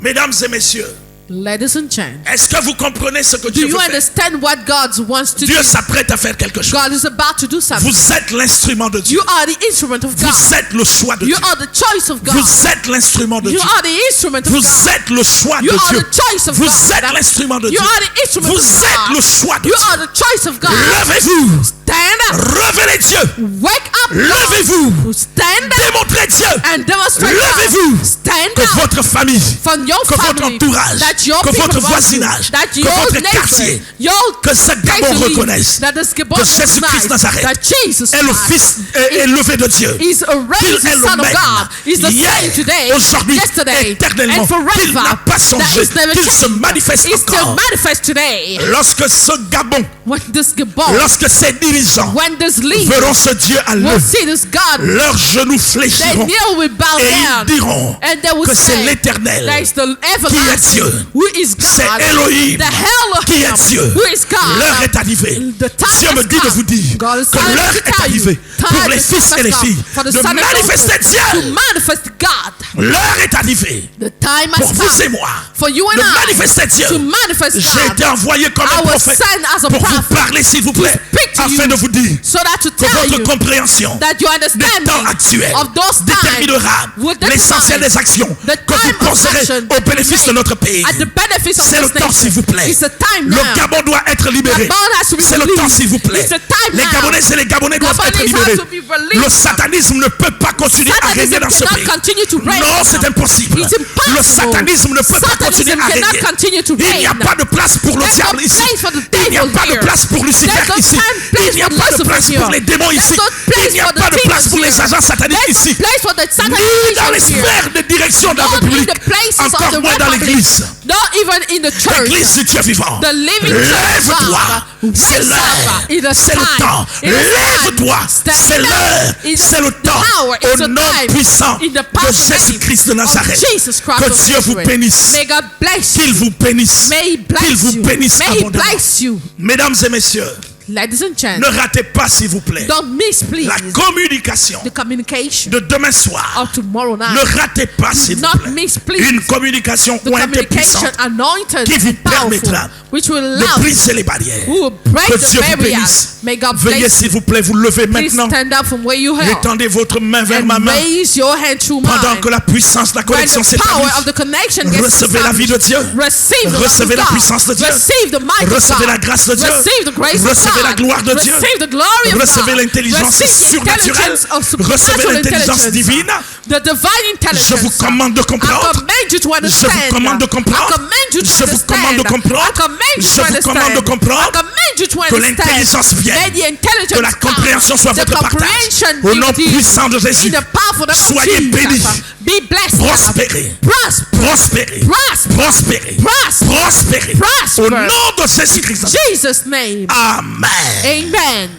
Mesdames et messieurs, Ladies and gentlemen, Est-ce que vous comprenez ce que do Dieu you veut faire? understand what God wants to Dieu do? s'apprête à faire quelque chose. God is about to do something. Vous êtes l'instrument de Dieu. You are the instrument of God. Vous êtes le choix de You Dieu. are the choice of God. Vous êtes l'instrument de You Dieu. are the instrument of Vous God. êtes le choix de You are Dieu. the choice of Vous God. êtes l'instrument de You Dieu. are the instrument Vous of êtes God. le choix de You Dieu. are the choice of God. Levez-vous. Stand up. Révélez Dieu. Wake up. Levez-vous. Stand up Démontrez Dieu. and demonstrate Levez-vous. God. Stand Que up votre famille, from your que votre family, entourage, that your que people votre around you, voisinage, that que your votre neighbor, quartier, your que ce place Gabon to live, reconnaisse that this Gabon que Jésus-Christ recognize Nazareth that Jesus est le Christ Fils est l'élevé de Dieu. is a raised Qu'il est le Son of même God. Is the hier, same today, aujourd'hui, yesterday, éternellement. and forever. Qu'il n'a pas changé, That is never qu'il se changed. manifeste It still encore. manifests today. Lorsque ce Gabon, When this Gabon, lorsque ses dirigeants when this leader verront ce Dieu à will l'œuvre, see this God, leurs genoux they fléchiront kneel will bow et ils down, diront and they will que c'est say l'Éternel that is the qui est everlasting, Dieu. who is C'est God, Elohim the qui est Elohim, Dieu. who is God. L'heure est arrivée. The time Dieu has me dit de come. vous dire God is que telling l'heure me to est tell you, arrivée pour time les has fils come et les now filles for the de son and manifester daughters to Dieu. manifest God. L'heure est arrivée The time pour has vous come et moi for you and de I manifester Dieu. to manifest J'ai été God, envoyé comme I un was prophète sent as a pour vous prophet parler, s'il vous to plaît, speak to afin you, de vous dire so that to que tell votre you compréhension that your des understanding temps actuels of those times déterminera will l'essentiel determine des actions the que vous time of poserez action au that bénéfice you de make notre pays. at the benefits of C'est le this temps, nation. s'il vous plaît. It's the time Le now. Gabon doit être libéré. Gabon has to be C'est le released. temps, s'il vous plaît. It's the time Les now. Gabonais et les Gabonais doivent être Gabonese libérés. have to be released. Le satanisme ne peut pas continuer à régner dans ce Satanism pays. cannot continue to reign. Non, c'est impossible. It's impossible. Le satanisme ne peut pas continuer Satanism à cannot régner. continue to Il n'y a reign. pas de place pour le There's no diable ici. place for the Il n'y a devil pas de here. place pour Lucifer There's no ici. place Il n'y a for pas de Lucifer place here. pour les démons There's ici. no place Il n'y a for the pas de place demons pour les here. agents sataniques There's ici. no place for the satanic Ni dans les agents here. sphères de direction de la Not in République. the places of Encore the moins dans Republic. l'église. Not even in the church. L'église du Dieu vivant. The living church of Lève-toi. God. C'est Rise l'heure. up in the C'est le time. temps. In the time. Lève-toi. Stand C'est up. l'heure. In the C'est le temps. power. It's Au the nom time. puissant In the de powerful Jésus-Christ de name of Nazareth. Jesus Christ Que of Dieu vous Nazareth. bénisse. May God bless Qu'il you. vous bénisse. May He Qu'il bless vous you. bénisse May He abondamment. bless you. Mesdames et messieurs, Ladies and ne gentlemen, ratez pas, s'il vous plaît, don't miss, please, la communication the communication de demain soir. of tomorrow night. Ne ratez pas, s'il vous Not plaît, miss, please, une communication the pointée communication puissante anointed qui vous and powerful, permettra which will de allow you, briser les barrières. who will break Que the Dieu vous barriers. bénisse. May God Veuillez, bless s'il you. vous plaît, vous lever Please maintenant. stand up from where you are Étendez votre main vers ma and main raise your hand through pendant mine. que la puissance de la When connexion the power of s'établit. the connection gets Recevez la vie de Dieu. receive the love Recevez of la God. puissance de Dieu. Receive the might of Recevez God. la grâce de Dieu. Receive the grace of Recevez God. la gloire de Dieu. Receive the glory of Recevez God. l'intelligence Receive the surnaturelle. intelligence of Recevez supernatural l'intelligence intelligence. divine. The divine intelligence. Je vous commande de I comprendre. command you to understand. Je vous commande de comprendre. I command you to Je vous understand. commande de comprendre. I command you Je to vous understand. commande de comprendre. I command you to Que understand. l'intelligence vienne. May the intelligence Que la compréhension soit come. votre The partage. comprehension Au be nom with you. puissant de Jésus. In the powerful name of Soyez Jesus. bénis. Be blessed. Prospérez. Prosper. Prospérez. Prosper. Prospérez. Prosper. Prospérez. Prosper. Au nom de Jésus-Christ. Jesus' name. Amen. Amen.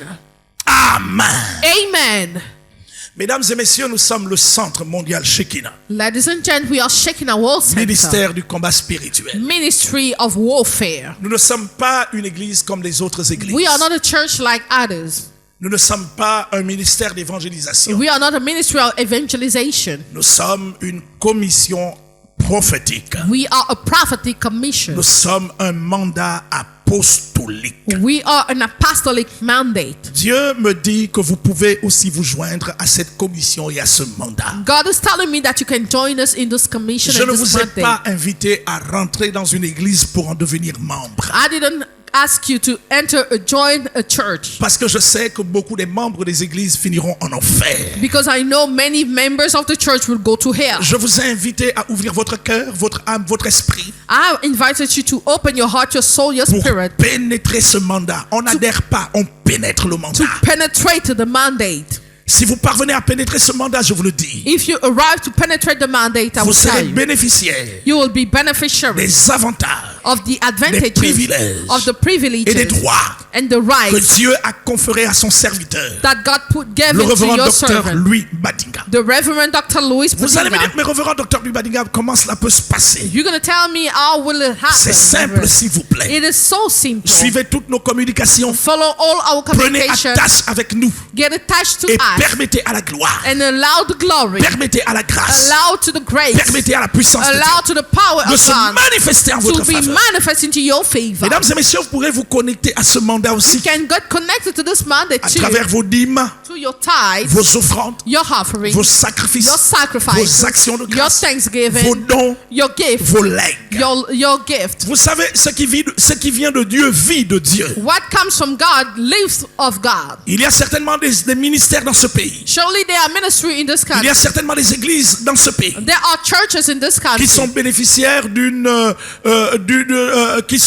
Amen. Amen. Mesdames et messieurs, nous sommes le Centre mondial Shekinah, Ladies and gentlemen, we are shaking our world center. ministère du combat spirituel. Ministry of warfare. Nous ne sommes pas une église comme les autres églises. We are not a church like others. Nous ne sommes pas un ministère d'évangélisation. We are not a ministry of evangelization. Nous sommes une commission prophétique. We are a prophetic commission. Nous sommes un mandat apostolique. We are an apostolic mandate. Dieu me dit que vous pouvez aussi vous joindre à cette commission et à ce mandat. God is telling me that you can join us in this commission Je and ne this vous ai mandate. pas invité à rentrer dans une église pour en devenir membre. I didn't ask you to join a church, Parce que je sais que beaucoup des membres des églises finiront en enfer. because I know many members of the church will go to hell. Je vous ai invité à ouvrir votre cœur, votre âme, votre esprit I invited you to open your heart, your soul, your pour spirit, pénétrer ce mandat. On n'adhère pas, on pénètre le mandat. to penetrate the mandate. Si vous parvenez à pénétrer ce mandat, je vous le dis, If you arrive to penetrate the mandate, I vous will tell serez you, bénéficiaire you will be beneficiary des avantages of the advantages, privilèges of the et des privileges droits and the que rights Dieu a conférés à son serviteur, that God gave le into révérend your docteur servant, Louis Badinga. the Reverend Dr. Louis Vous allez me dire, Badinga. mais révérend docteur Louis Badinga, comment cela peut se passer? You're going to tell me how will it happen? C'est simple, Reverend? s'il vous plaît. It is so simple. Suivez toutes nos communications. Follow all our Prenez communication. attache avec nous Get attached to et us permettez à la gloire, and allow the glory, permettez à la grâce, allow to the grace, permettez à la puissance de allow Dieu to the power de of se God manifester en to votre be faveur. manifest into your favor. Mesdames et messieurs, vous pourrez vous connecter à ce mandat aussi You can get connected to this mandate à too, travers vos dîmes, to your tithes, vos offrandes, your offering, vos sacrifices, your sacrifices, vos actions de your grâce, thanksgiving, vos dons, your gift, vos legs. your gift. Vous savez, ce qui vient de Dieu vit de Dieu. What comes from God lives of God. Il y a certainement des ministères dans ce pays. Surely there are ministry in this Il y country. a certainement des églises dans ce pays There are churches in this country qui sont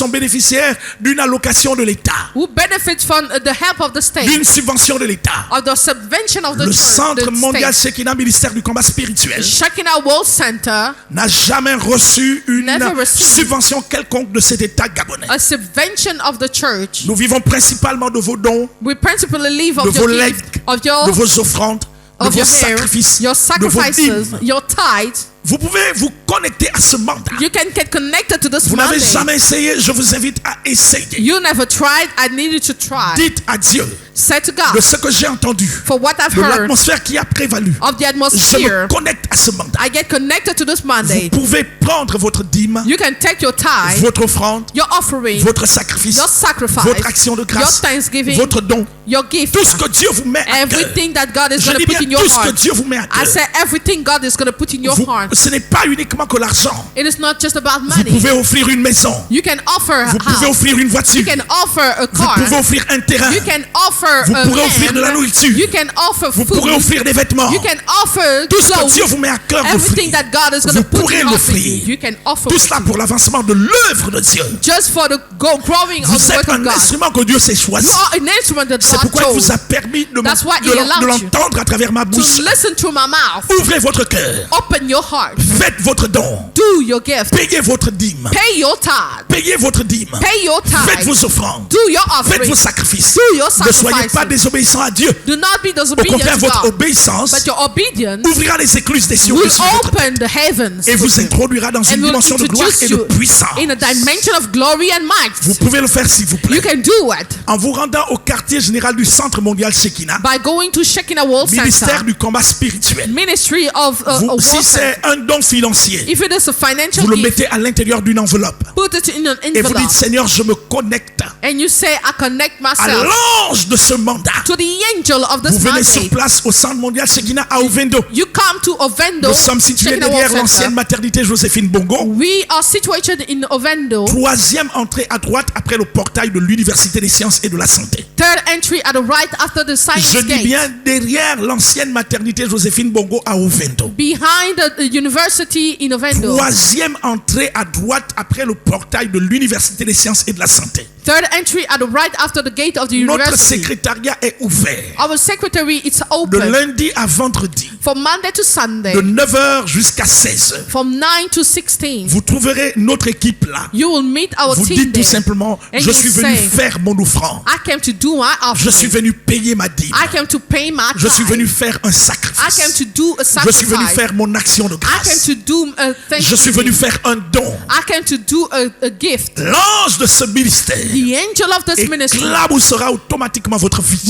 bénéficiaires d'une allocation de l'État, who benefit from the help of the state, d'une subvention de l'État. of the subvention of the Le church, Centre the mondial state. Shekinah, ministère du combat spirituel, Shekinah World Center, n'a jamais reçu une Never received subvention quelconque de cet État gabonais. a subvention of the church. Nous vivons principalement de vos dons, We principally live de of vos your legs, gift, of your de vos offrandes, de of vos your hair, sacrifices, your de vos sacrifices, dîmes. your tithes. Vous pouvez vous connecter à ce mandat. You can get connected to this Vous n'avez mandate. jamais essayé, je vous invite à essayer. You never tried. I need you to try. Dites à Dieu Say to de God, ce que j'ai entendu, for what I've de heard l'atmosphère qui a prévalu. of the Je atmosphere, me connecte à ce mandat. I get connected to this Vous mandate. pouvez prendre votre dîme, You can take your tithe, votre offrande, your offering, votre sacrifice, your sacrifice, votre action de your grâce, thanksgiving, votre don, your gift, tout ce que Dieu vous met à cœur. everything that God is Je going dis to bien put in your tout ce que heart. Dieu vous met à I cœur. say everything God is going to put in your heart. Ce n'est pas uniquement que l'argent. It is not just about Vous money. pouvez offrir une maison. You can offer a Vous pouvez house. offrir une voiture. You can offer a Vous car. pouvez offrir un terrain. You can offer Vous a pourrez offrir de la land. nourriture. You can offer Vous pourrez food. offrir des vêtements. You can offer Tout ce que clothes. Dieu vous met à cœur Everything d'offrir. that God is going Vous to put pourrez in your feet. l'offrir. You can offer Tout cela pour l'avancement de l'œuvre de Dieu. just for the growing of Vous the work êtes of un God. instrument que Dieu s'est You choisi. are an instrument that C'est God pourquoi il vous chose a permis de That's why He allowed you l'entendre à travers ma to bouche. listen through my mouth. Ouvrez votre cœur. Open your heart. Faites votre don. Do your gift. Payez votre dîme. Pay your tithe. Payez votre dîme. Pay your Faites tithe. vos offrandes. Do your Faites offering. vos sacrifices. Do your Ne soyez sacrifices. pas désobéissants à Dieu. Do not be Au disobedient contraire, to votre God. obéissance But your obedience ouvrira les écluses des cieux will au-dessus de votre tête open the heavens et vous for you, introduira dans une and will dimension de gloire introduce et de you puissance. in a dimension of glory and Vous might. pouvez le faire s'il vous You plaît. can do it En vous rendant au quartier général du Centre mondial Shekinah, by going to Shekinah World ministère Center, du combat spirituel. Ministry of a Vous, World si Center. c'est un don financier, If it is a financial vous le gift, mettez à l'intérieur d'une enveloppe put it in an et vous envelope dites Seigneur, je me connecte and you say, I connect à myself l'ange de ce mandat. to the angel of Vous this venez sur mandate. place au Centre mondial Shekinah à Ovendo. You come to Ovendo, Nous sommes situés Shekinah derrière World l'ancienne Center. maternité Joséphine Bongo. We are situated in Ovendo. Troisième entrée à droite après le portail de l'Université des sciences et de la santé. Third entry at the right after the science Je dis gate. bien derrière l'ancienne maternité Joséphine Bongo à Ovendo. Behind the university in Ovendo. Troisième entrée à droite après le portail de l'Université des sciences et de la santé. Third entry at the right after the gate of the Notre university. secrétariat est ouvert Our secretary is de open lundi à vendredi, from Monday to Sunday, de 9h jusqu'à 16h. from 9 to 16. Vous trouverez notre équipe là. You will meet our Vous team dites tout there. simplement, And je you suis venu say, faire mon offrande. I came to do my Je suis offering. venu payer ma dîme. I came to pay my Je suis venu tithe. faire un I came sacrifice. to do a Je suis venu sacrifice. faire mon action de I came grâce. to do a Je suis venu thanksgiving. faire un don. I came to do a gift. L'ange de ce ministère The angel of this ministry éclaboussera automatiquement votre vie.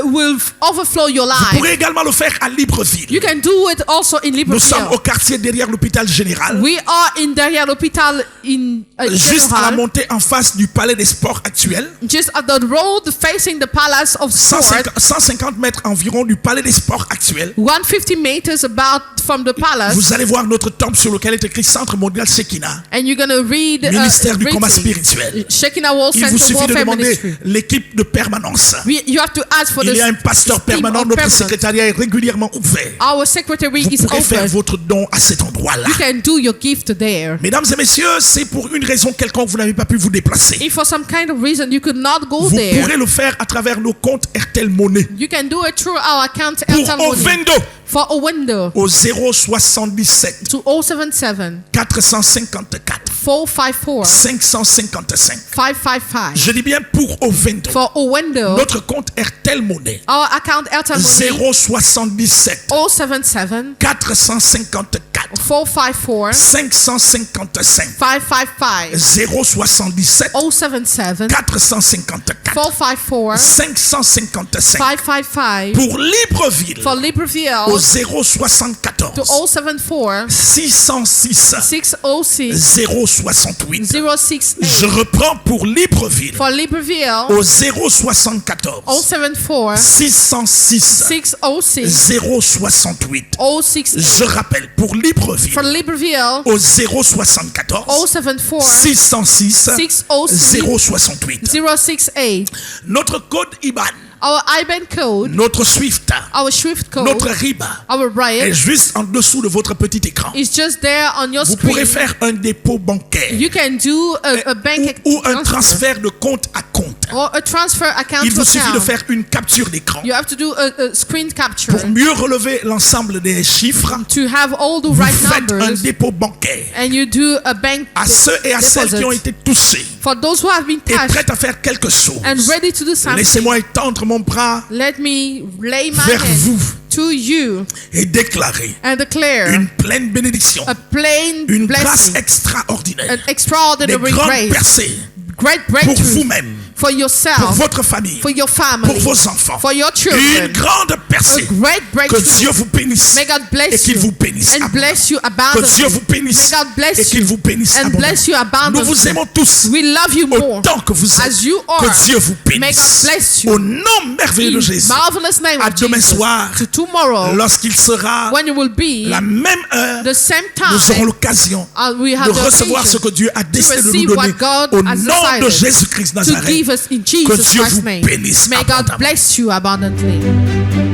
will overflow your Vous life. pourrez également le faire à Libreville. You can do it also in Nous sommes au Libreville. quartier derrière l'hôpital général, We are in Derrière l'hôpital in juste à la General, montée en face du palais des sports actuel. just at the road facing the Palace of Sport, 150 mètres environ du palais des sports actuel. 150 meters about from the palace, Vous allez voir notre temple sur lequel est écrit Centre mondial Shekinah, and you're gonna read ministère du combat rating. spirituel. Shekinah World Il vous Center suffit de Warfare demander Ministry. l'équipe de permanence. You have to ask for Il y a un the pasteur team permanent, of notre permanent. secrétariat est régulièrement ouvert. Our secretary Vous is pourrez faire open. votre don à cet endroit-là. You can do your gift there. Mesdames et messieurs, c'est pour une raison quelconque vous n'avez pas pu vous déplacer. If for some kind of reason you could not go Vous there, pourrez le faire à travers nos comptes RTL Monnaie. you can do it through our account Pour Airtel Money. Ovendo, For a window au 077 to 077 454 454 555. 555. Je dis bien pour Ovendo. For Owendo, Notre compte Airtel Monnaie. our account Airtel Money 077 077 454 454 555 555 077 077 454 454 555 555 pour Libreville for Libreville au to 074 074 606 606 068. 068 Je reprends pour Libreville for Libreville au 074 074 606 606 068. 068 Je rappelle pour for Libreville Libreville au 074 074 606 606 068. 068. Notre code IBAN, Our IBAN code, notre SWIFT, our SWIFT code, notre RIBA our est RIB juste en dessous de votre petit écran. is just there on your Vous pourrez screen. faire un dépôt bancaire You can do a bank ou un transfer transfert de compte à compte. or a transfer account Il to vous suffit de account. faire une capture d'écran You have to do a screen capture pour mieux relever l'ensemble des chiffres. to have all the Vous right faites un numbers, dépôt bancaire and you do a bank à ceux et à celles qui ont deposit. été touchés For those who have been et touched prêts à faire quelque chose. and ready to do something, Laissez-moi étendre mon bras let me lay my vers vous hand to you et déclarer and declare une pleine bénédiction, a plain une grâce blessing, extraordinaire, an des extraordinary grandes grace, percées great pour breakthrough vous-même, for pour yourself, votre famille, for your pour family, vos enfants. for your Une children. grande A percée. great Que breakthrough. Dieu vous bénisse May God et bless qu'il you vous bénisse and bless you abondamment. Que Dieu vous abundantly. bénisse May God bless et qu'il you vous bénisse and bless you abondamment. Nous vous abundantly. aimons tous We love you more autant que vous êtes. as you are. Que Dieu vous May God bénisse. bless you. Au nom merveilleux de In Jésus. marvelous name À of demain Jesus. soir, To tomorrow, lorsqu'il sera when it will be la même heure, the same nous aurons time, l'occasion we have de the recevoir ce occasion que Dieu a décidé de nous receive donner what God au has nom de decided Jésus-Christ to Nazareth. give us in Que Jesus Dieu Christ's vous name. bénisse May God abondamment. bless you abundantly.